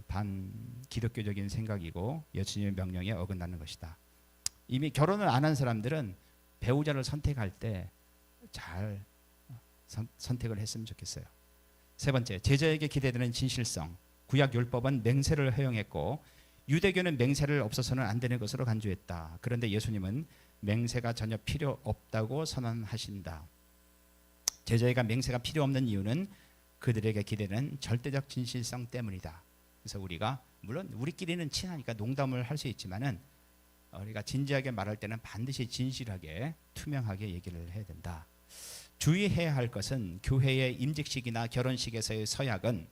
Speaker 1: 반 기독교적인 생각이고 예수님의 명령에 어긋나는 것이다. 이미 결혼을 안 한 사람들은 배우자를 선택할 때 잘 선택을 했으면 좋겠어요. 세 번째, 제자에게 기대되는 진실성. 구약 율법은 맹세를 허용했고 유대교는 맹세를 없어서는 안 되는 것으로 간주했다. 그런데 예수님은 맹세가 전혀 필요 없다고 선언하신다. 제자가 맹세가 필요 없는 이유는 그들에게 기대는 절대적 진실성 때문이다. 그래서 우리가, 물론 우리끼리는 친하니까 농담을 할 수 있지만은 우리가 진지하게 말할 때는 반드시 진실하게 투명하게 얘기를 해야 된다. 주의해야 할 것은 교회의 임직식이나 결혼식에서의 서약은,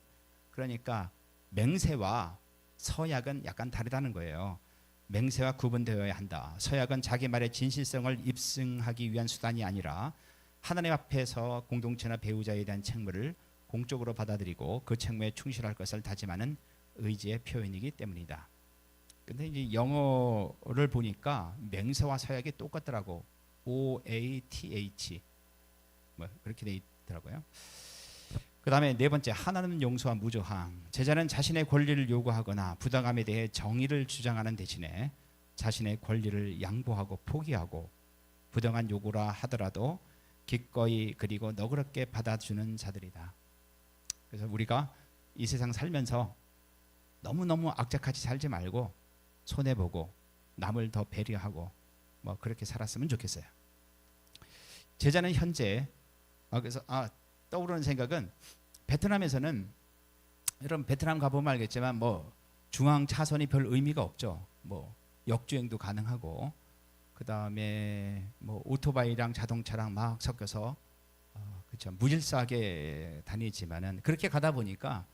Speaker 1: 그러니까 맹세와 서약은 약간 다르다는 거예요. 맹세와 구분되어야 한다. 서약은 자기 말의 진실성을 입증하기 위한 수단이 아니라 하나님 앞에서 공동체나 배우자에 대한 책무를 공적으로 받아들이고 그 책무에 충실할 것을 다짐하는 의지의 표현이기 때문이다. 근데 이제 영어를 보니까 맹세와 서약이 똑같더라고. OATH 뭐 그렇게 돼 있더라고요. 그 다음에 네 번째, 하나는 용서와 무조항. 제자는 자신의 권리를 요구하거나 부당함에 대해 정의를 주장하는 대신에 자신의 권리를 양보하고 포기하고 부당한 요구라 하더라도 기꺼이 그리고 너그럽게 받아주는 자들이다. 그래서 우리가 이 세상 살면서 너무너무 악착같이 살지 말고 손해보고 남을 더 배려하고 뭐 그렇게 살았으면 좋겠어요. 제자는 현재 그래서 떠오르는 생각은, 베트남에서는, 여러분 베트남 가보면 알겠지만 뭐 중앙 차선이 별 의미가 없죠. 뭐 역주행도 가능하고, 그 다음에 뭐 오토바이랑 자동차랑 막 섞여서 그렇죠, 무질서하게 다니지만은 그렇게 가다 보니까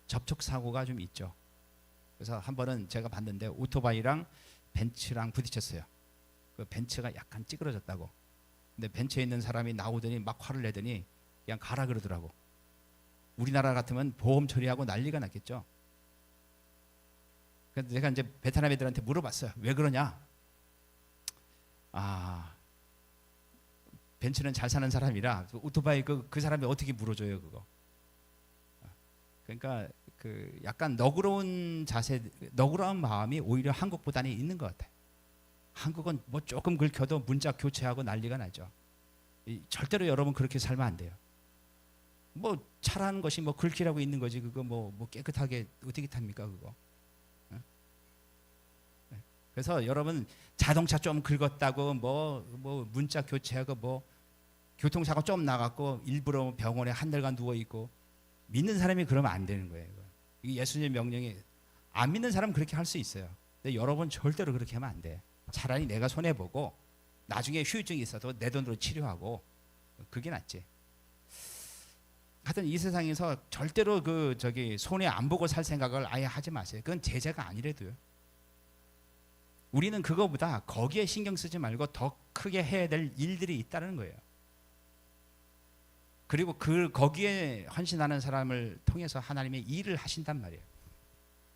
Speaker 1: 접촉 사고가 좀 있죠. 그래서 한 번은 제가 봤는데 오토바이랑 벤츠랑 부딪혔어요. 그 벤츠가 약간 찌그러졌다고. 근데 벤츠에 있는 사람이 나오더니 막 화를 내더니 그냥 가라 그러더라고. 우리나라 같으면 보험 처리하고 난리가 났겠죠. 그래서 제가 이제 베트남 애들한테 물어봤어요. 왜 그러냐? 벤츠는 잘 사는 사람이라 오토바이 그 사람이 어떻게 물어줘요 그거. 그러니까 그 약간 너그러운 자세, 너그러운 마음이 오히려 한국보다는 있는 것 같아요. 한국은 뭐 조금 긁혀도 문자 교체하고 난리가 나죠. 절대로 여러분 그렇게 살면 안 돼요. 뭐 차라는 것이 뭐 긁히라고 있는 거지, 그거 뭐 깨끗하게 어떻게 탑니까 그거. 그래서 여러분 자동차 좀 긁었다고 뭐 문자 교체하고 뭐 교통사고 좀 나갔고 일부러 병원에 한 달간 누워 있고, 믿는 사람이 그러면 안 되는 거예요. 이게 예수님의 명령이, 안 믿는 사람은 그렇게 할 수 있어요. 근데 여러분 절대로 그렇게 하면 안 돼. 차라리 내가 손해 보고 나중에 후유증이 있어도 내 돈으로 치료하고 그게 낫지. 하여튼 이 세상에서 절대로 손해 안 보고 살 생각을 아예 하지 마세요. 그건 제재가 아니래도요. 우리는 그거보다 거기에 신경 쓰지 말고 더 크게 해야 될 일들이 있다는 거예요. 그리고 거기에 헌신하는 사람을 통해서 하나님의 일을 하신단 말이에요.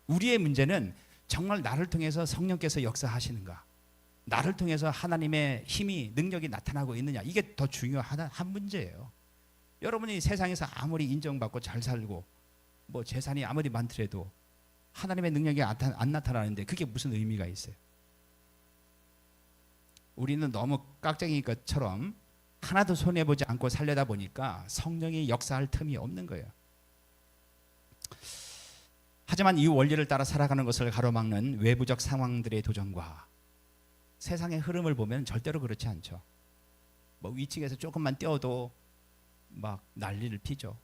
Speaker 1: 우리의 문제는 정말 나를 통해서 성령께서 역사하시는가, 나를 통해서 하나님의 힘이 능력이 나타나고 있느냐, 이게 더 중요한 문제예요. 여러분이 세상에서 아무리 인정받고 잘 살고 뭐 재산이 아무리 많더라도 하나님의 능력이 안 나타나는데 그게 무슨 의미가 있어요? 우리는 너무 깍쟁이인 것처럼 하나도 손해보지 않고 살려다 보니까 성령이 역사할 틈이 없는 거예요. 하지만 이 원리를 따라 살아가는 것을 가로막는 외부적 상황들의 도전과 세상의 흐름을 보면 절대로 그렇지 않죠. 뭐 위층에서 조금만 뛰어도 막 난리를 피죠.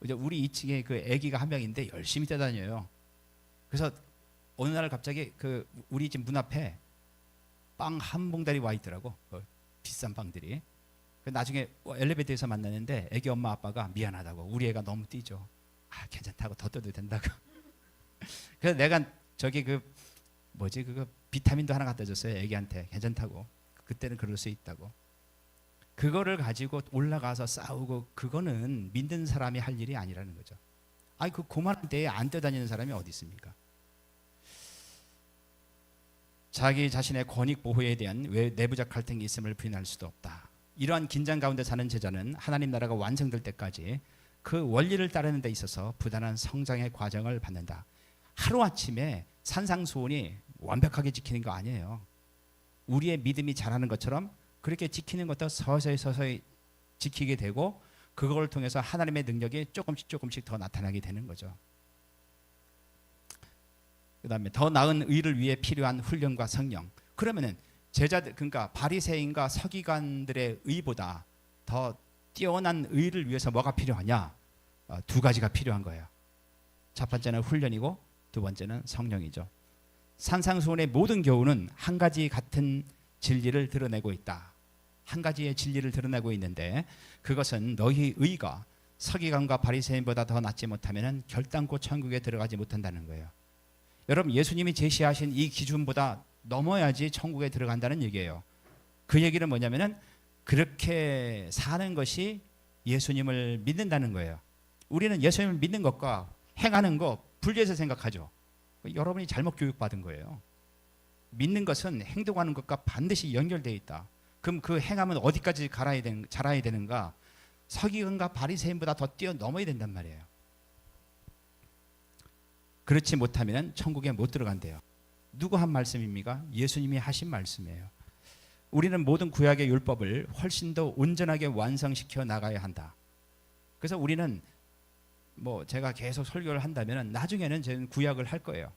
Speaker 1: 우리 2층에 그 아기가 한 명인데 열심히 뛰어다녀요. 그래서 어느 날 갑자기 우리 집 문 앞에 빵 한 봉다리 와 있더라고. 비싼 빵들이. 나중에 엘리베이터에서 만났는데 애기 엄마 아빠가 미안하다고, 우리 애가 너무 뛰죠. 아, 괜찮다고, 더 뛰어도 된다고. 그래서 내가 그거 비타민도 하나 갖다 줬어요. 애기한테. 괜찮다고. 그때는 그럴 수 있다고. 그거를 가지고 올라가서 싸우고, 그거는 믿는 사람이 할 일이 아니라는 거죠. 아니, 그 고만한 데에 안 뛰어다니는 사람이 어디 있습니까? 자기 자신의 권익 보호에 대한 내부적 갈등이 있음을 부인할 수도 없다. 이러한 긴장 가운데 사는 제자는 하나님 나라가 완성될 때까지 그 원리를 따르는 데 있어서 부단한 성장의 과정을 받는다. 하루아침에 산상수훈이 완벽하게 지키는 거 아니에요. 우리의 믿음이 자라는 것처럼 그렇게 지키는 것도 서서히 지키게 되고, 그걸 통해서 하나님의 능력이 조금씩 더 나타나게 되는 거죠. 그 다음에 더 나은 의를 위해 필요한 훈련과 성령. 그러면은 제자들, 그러니까 바리새인과 서기관들의 의보다 더 뛰어난 의를 위해서 뭐가 필요하냐? 두 가지가 필요한 거예요. 첫 번째는 훈련이고 두 번째는 성령이죠. 산상수훈의 모든 교훈은 한 가지 같은 진리를 드러내고 있다. 한 가지의 진리를 드러내고 있는데, 그것은 너희 의가 서기관과 바리새인보다 더 낫지 못하면 결단코 천국에 들어가지 못한다는 거예요. 여러분, 예수님이 제시하신 이 기준보다 넘어야지 천국에 들어간다는 얘기예요. 그 얘기는 뭐냐면은 그렇게 사는 것이 예수님을 믿는다는 거예요. 우리는 예수님을 믿는 것과 행하는 거 분리해서 생각하죠. 여러분이 잘못 교육받은 거예요. 믿는 것은 행동하는 것과 반드시 연결되어 있다. 그럼 그 행함은 어디까지 자라야 되는가? 서기관과 바리새인보다 더 뛰어넘어야 된단 말이에요. 그렇지 못하면 천국에 못 들어간대요. 누구 한 말씀입니까? 예수님이 하신 말씀이에요. 우리는 모든 구약의 율법을 훨씬 더 온전하게 완성시켜 나가야 한다. 그래서 우리는 제가 계속 설교를 한다면 나중에는 저는 구약을 할 거예요.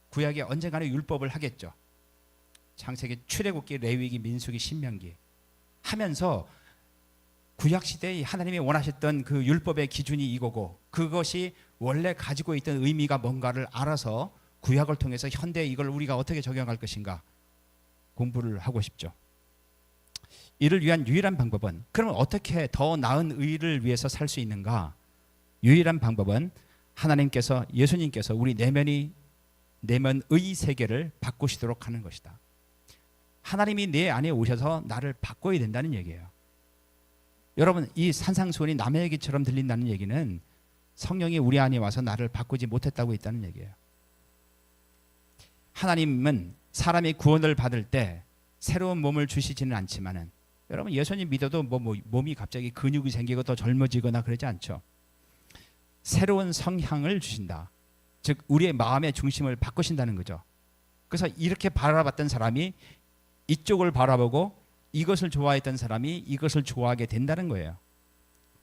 Speaker 1: 구약에 언젠가는 율법을 하겠죠. 창세기, 출애굽기, 레위기, 민수기, 신명기 하면서 구약 시대에 하나님이 원하셨던 그 율법의 기준이 이거고, 그것이 원래 가지고 있던 의미가 뭔가를 알아서 구약을 통해서 현대에 이걸 우리가 어떻게 적용할 것인가 공부를 하고 싶죠. 이를 위한 유일한 방법은, 그러면 어떻게 더 나은 의를 위해서 살 수 있는가? 유일한 방법은 하나님께서, 예수님께서 우리 내면의 세계를 바꾸시도록 하는 것이다. 하나님이 내 안에 오셔서 나를 바꿔야 된다는 얘기예요. 여러분, 이 산상수훈이 남의 얘기처럼 들린다는 얘기는 성령이 우리 안에 와서 나를 바꾸지 못했다고 했다는 얘기예요. 하나님은 사람이 구원을 받을 때 새로운 몸을 주시지는 않지만은, 여러분 예수님 믿어도 몸이 갑자기 근육이 생기고 더 젊어지거나 그러지 않죠. 새로운 성향을 주신다. 즉 우리의 마음의 중심을 바꾸신다는 거죠. 그래서 이렇게 바라봤던 사람이 이쪽을 바라보고, 이것을 좋아했던 사람이 이것을 좋아하게 된다는 거예요.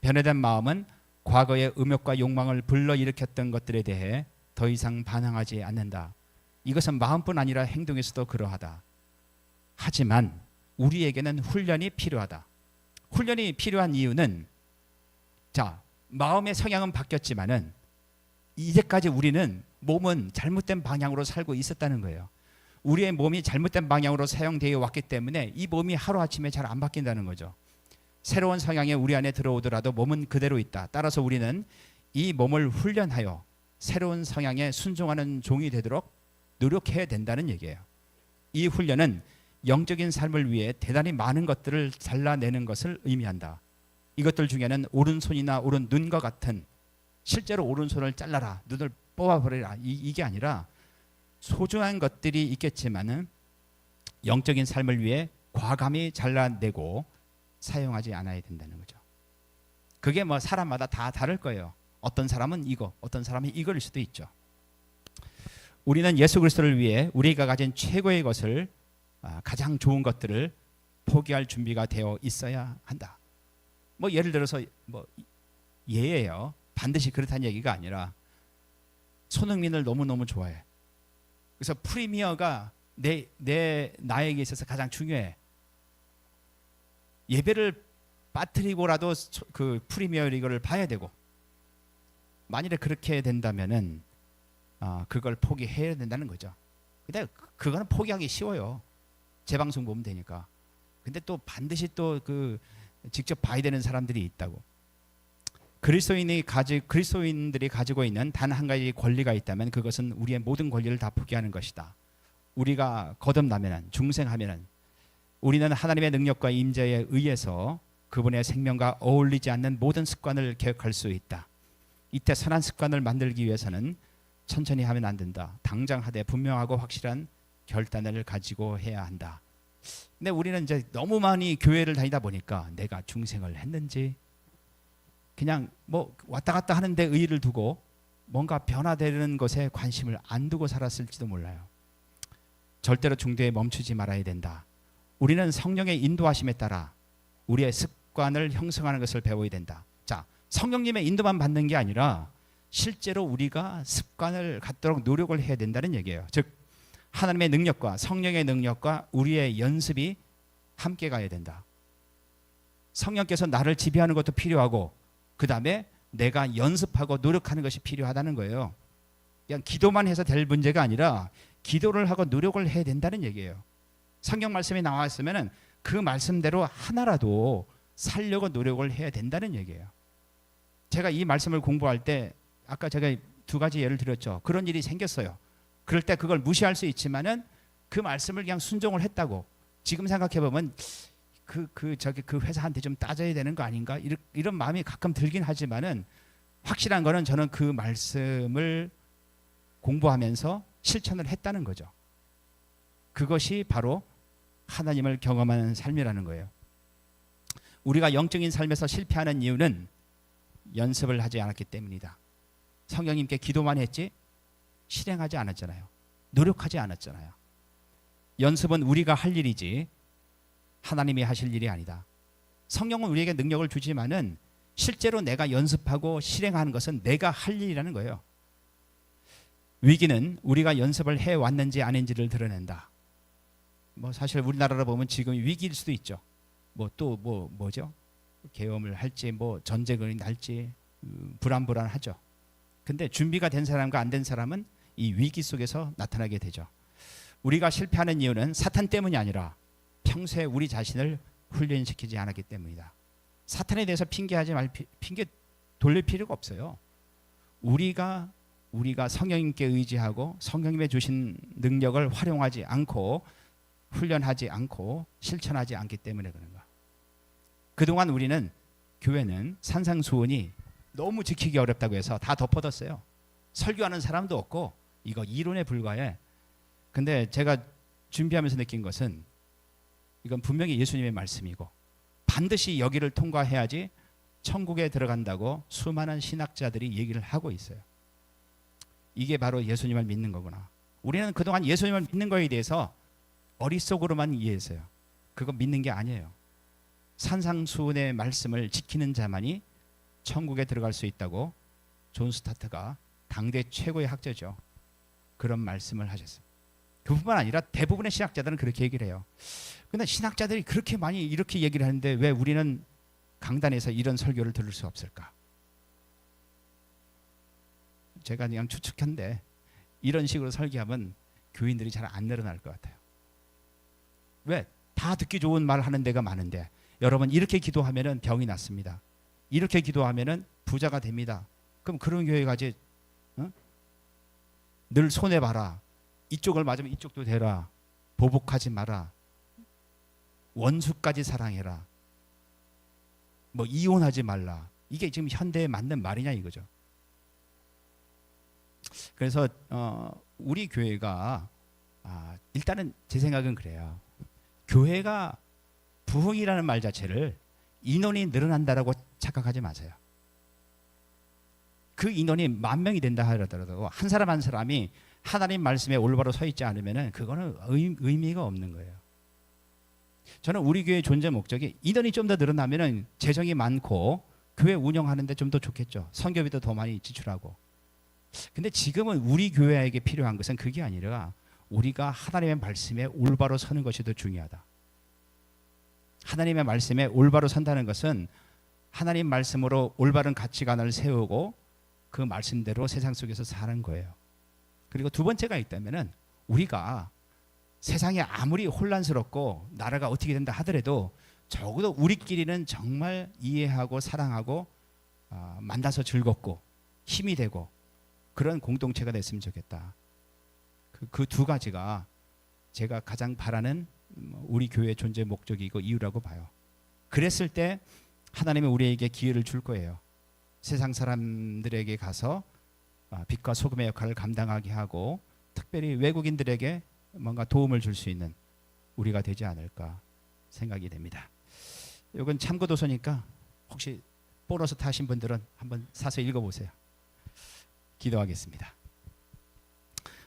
Speaker 1: 변화된 마음은 과거의 음욕과 욕망을 불러일으켰던 것들에 대해 더 이상 반항하지 않는다. 이것은 마음뿐 아니라 행동에서도 그러하다. 하지만 우리에게는 훈련이 필요하다. 훈련이 필요한 이유는, 마음의 성향은 바뀌었지만은 이제까지 우리는 몸은 잘못된 방향으로 살고 있었다는 거예요. 우리의 몸이 잘못된 방향으로 사용되어 왔기 때문에 이 몸이 하루아침에 잘 안 바뀐다는 거죠. 새로운 성향이 우리 안에 들어오더라도 몸은 그대로 있다. 따라서 우리는 이 몸을 훈련하여 새로운 성향에 순종하는 종이 되도록 노력해야 된다는 얘기예요. 이 훈련은 영적인 삶을 위해 대단히 많은 것들을 잘라내는 것을 의미한다. 이것들 중에는 오른손이나 오른 눈과 같은, 실제로 오른손을 잘라라, 눈을 뽑아버리라, 이게 아니라 소중한 것들이 있겠지만은 영적인 삶을 위해 과감히 잘라내고 사용하지 않아야 된다는 거죠. 그게 뭐 사람마다 다 다를 거예요. 어떤 사람은 이거, 어떤 사람은 이거일 수도 있죠. 우리는 예수 그리스도를 위해 우리가 가진 최고의 것을, 가장 좋은 것들을 포기할 준비가 되어 있어야 한다. 뭐 예를 들어서 뭐 예예요. 반드시 그렇다는 얘기가 아니라 손흥민을 너무너무 좋아해. 그래서 프리미어가 나에게 있어서 가장 중요해. 예배를 빠뜨리고라도 그 프리미어 리그를 봐야 되고, 만일에 그렇게 된다면은 그걸 포기해야 된다는 거죠. 근데 그거는 포기하기 쉬워요. 재방송 보면 되니까. 근데 또 반드시 또 그 직접 봐야 되는 사람들이 있다고. 그리스도인들이 가지고 있는 단 한 가지 권리가 있다면 그것은 우리의 모든 권리를 다 포기하는 것이다. 우리가 거듭나면은, 중생하면은 우리는 하나님의 능력과 임재에 의해서 그분의 생명과 어울리지 않는 모든 습관을 개혁할 수 있다. 이때 선한 습관을 만들기 위해서는 천천히 하면 안 된다. 당장 하되 분명하고 확실한 결단을 가지고 해야 한다. 근데 우리는 이제 너무 많이 교회를 다니다 보니까 내가 중생을 했는지, 그냥 뭐 왔다 갔다 하는데 의의를 두고 뭔가 변화되는 것에 관심을 안 두고 살았을지도 몰라요. 절대로 중도에 멈추지 말아야 된다. 우리는 성령의 인도하심에 따라 우리의 습관을 형성하는 것을 배워야 된다. 자, 성령님의 인도만 받는 게 아니라 실제로 우리가 습관을 갖도록 노력을 해야 된다는 얘기예요. 즉 하나님의 능력과 성령의 능력과 우리의 연습이 함께 가야 된다. 성령께서 나를 지배하는 것도 필요하고, 그 다음에 내가 연습하고 노력하는 것이 필요하다는 거예요. 그냥 기도만 해서 될 문제가 아니라 기도를 하고 노력을 해야 된다는 얘기예요. 성경 말씀이 나와 있으면은 그 말씀대로 하나라도 살려고 노력을 해야 된다는 얘기예요. 제가 이 말씀을 공부할 때 아까 제가 두 가지 예를 드렸죠. 그런 일이 생겼어요. 그럴 때 그걸 무시할 수 있지만은 그 말씀을 그냥 순종을 했다고. 지금 생각해 보면 그 회사한테 좀 따져야 되는 거 아닌가, 이런 마음이 가끔 들긴 하지만은 확실한 거는 저는 그 말씀을 공부하면서 실천을 했다는 거죠. 그것이 바로 하나님을 경험하는 삶이라는 거예요. 우리가 영적인 삶에서 실패하는 이유는 연습을 하지 않았기 때문이다. 성령님께 기도만 했지 실행하지 않았잖아요. 노력하지 않았잖아요. 연습은 우리가 할 일이지 하나님이 하실 일이 아니다. 성령은 우리에게 능력을 주지만은 실제로 내가 연습하고 실행하는 것은 내가 할 일이라는 거예요. 위기는 우리가 연습을 해왔는지 아닌지를 드러낸다. 뭐 사실 우리나라로 보면 지금 위기일 수도 있죠. 뭐죠? 계엄을 할지 뭐 전쟁이 날지 불안하죠. 근데 준비가 된 사람과 안 된 사람은 이 위기 속에서 나타나게 되죠. 우리가 실패하는 이유는 사탄 때문이 아니라 평소에 우리 자신을 훈련시키지 않았기 때문이다. 사탄에 대해서 핑계 돌릴 필요가 없어요. 우리가 성령님께 의지하고 성령님의 주신 능력을 활용하지 않고 훈련하지 않고 실천하지 않기 때문에 그런 거야. 그동안 우리는, 교회는 산상수훈이 너무 지키기 어렵다고 해서 다 덮어뒀어요. 설교하는 사람도 없고 이거 이론에 불과해. 근데 제가 준비하면서 느낀 것은 이건 분명히 예수님의 말씀이고 반드시 여기를 통과해야지 천국에 들어간다고 수많은 신학자들이 얘기를 하고 있어요. 이게 바로 예수님을 믿는 거구나. 우리는 그동안 예수님을 믿는 거에 대해서 머릿속으로만 이해했어요. 그거 믿는 게 아니에요. 산상수훈의 말씀을 지키는 자만이 천국에 들어갈 수 있다고 존 스타트가 당대 최고의 학자죠. 그런 말씀을 하셨어요. 그뿐만 아니라 대부분의 신학자들은 그렇게 얘기를 해요. 그런데 신학자들이 그렇게 많이 이렇게 얘기를 하는데 왜 우리는 강단에서 이런 설교를 들을 수 없을까? 제가 그냥 추측한데 이런 식으로 설계하면 교인들이 잘 안 늘어날 것 같아요. 왜? 다 듣기 좋은 말 하는 데가 많은데 여러분 이렇게 기도하면은 병이 낫습니다. 이렇게 기도하면은 부자가 됩니다. 그럼 그런 교회 가지. 어? 늘 손해 봐라. 이쪽을 맞으면 이쪽도 대라. 보복하지 마라. 원수까지 사랑해라. 뭐 이혼하지 말라. 이게 지금 현대에 맞는 말이냐 이거죠. 그래서 우리 교회가 일단은 제 생각은 그래요. 교회가 부흥이라는 말 자체를 인원이 늘어난다라고 착각하지 마세요. 그 인원이 10,000명이 된다 하더라도 한 사람 한 사람이 하나님 말씀에 올바로 서 있지 않으면 그거는 의미가 없는 거예요. 저는 우리 교회의 존재 목적이 인원이 좀 더 늘어나면 재정이 많고 교회 운영하는데 좀 더 좋겠죠. 선교비도 더 많이 지출하고. 근데 지금은 우리 교회에게 필요한 것은 그게 아니라 우리가 하나님의 말씀에 올바로 서는 것이 더 중요하다. 하나님의 말씀에 올바로 선다는 것은 하나님 말씀으로 올바른 가치관을 세우고 그 말씀대로 세상 속에서 사는 거예요. 그리고 두 번째가 있다면은 우리가 세상이 아무리 혼란스럽고 나라가 어떻게 된다 하더라도 적어도 우리끼리는 정말 이해하고 사랑하고 만나서 즐겁고 힘이 되고 그런 공동체가 됐으면 좋겠다. 그 두 가지가 제가 가장 바라는 우리 교회의 존재 목적이고 이유라고 봐요. 그랬을 때 하나님은 우리에게 기회를 줄 거예요. 세상 사람들에게 가서 빛과 소금의 역할을 감당하게 하고 특별히 외국인들에게 뭔가 도움을 줄 수 있는 우리가 되지 않을까 생각이 됩니다. 이건 참고도서니까 혹시 보너스 타신 분들은 한번 사서 읽어보세요. 기도하겠습니다.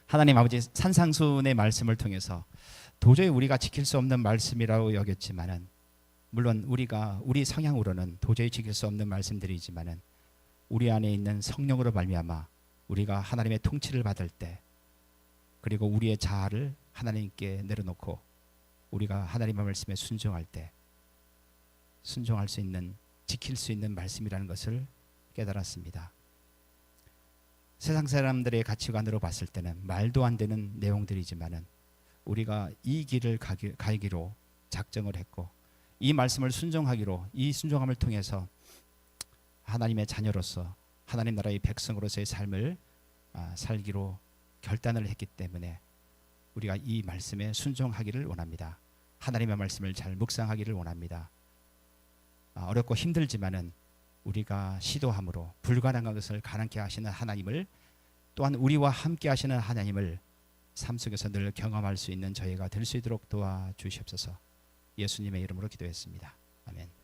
Speaker 1: 하나님 아버지, 산상수훈의 말씀을 통해서 도저히 우리가 지킬 수 없는 말씀이라고 여겼지만은 물론 우리가 우리 성향으로는 도저히 지킬 수 없는 말씀들이지만은 우리 안에 있는 성령으로 말미암아 우리가 하나님의 통치를 받을 때 그리고 우리의 자아를 하나님께 내려놓고 우리가 하나님의 말씀에 순종할 때 순종할 수 있는 지킬 수 있는 말씀이라는 것을 깨달았습니다. 세상 사람들의 가치관으로 봤을 때는 말도 안 되는 내용들이지만은 우리가 이 길을 가기로 작정을 했고 이 말씀을 순종하기로 이 순종함을 통해서 하나님의 자녀로서 하나님 나라의 백성으로서의 삶을 살기로 결단을 했기 때문에 우리가 이 말씀에 순종하기를 원합니다. 하나님의 말씀을 잘 묵상하기를 원합니다. 어렵고 힘들지만은 우리가 시도함으로 불가능한 것을 가능케 하시는 하나님을 또한 우리와 함께 하시는 하나님을 삶 속에서 늘 경험할 수 있는 저희가 될 수 있도록 도와주시옵소서. 예수님의 이름으로 기도했습니다. 아멘.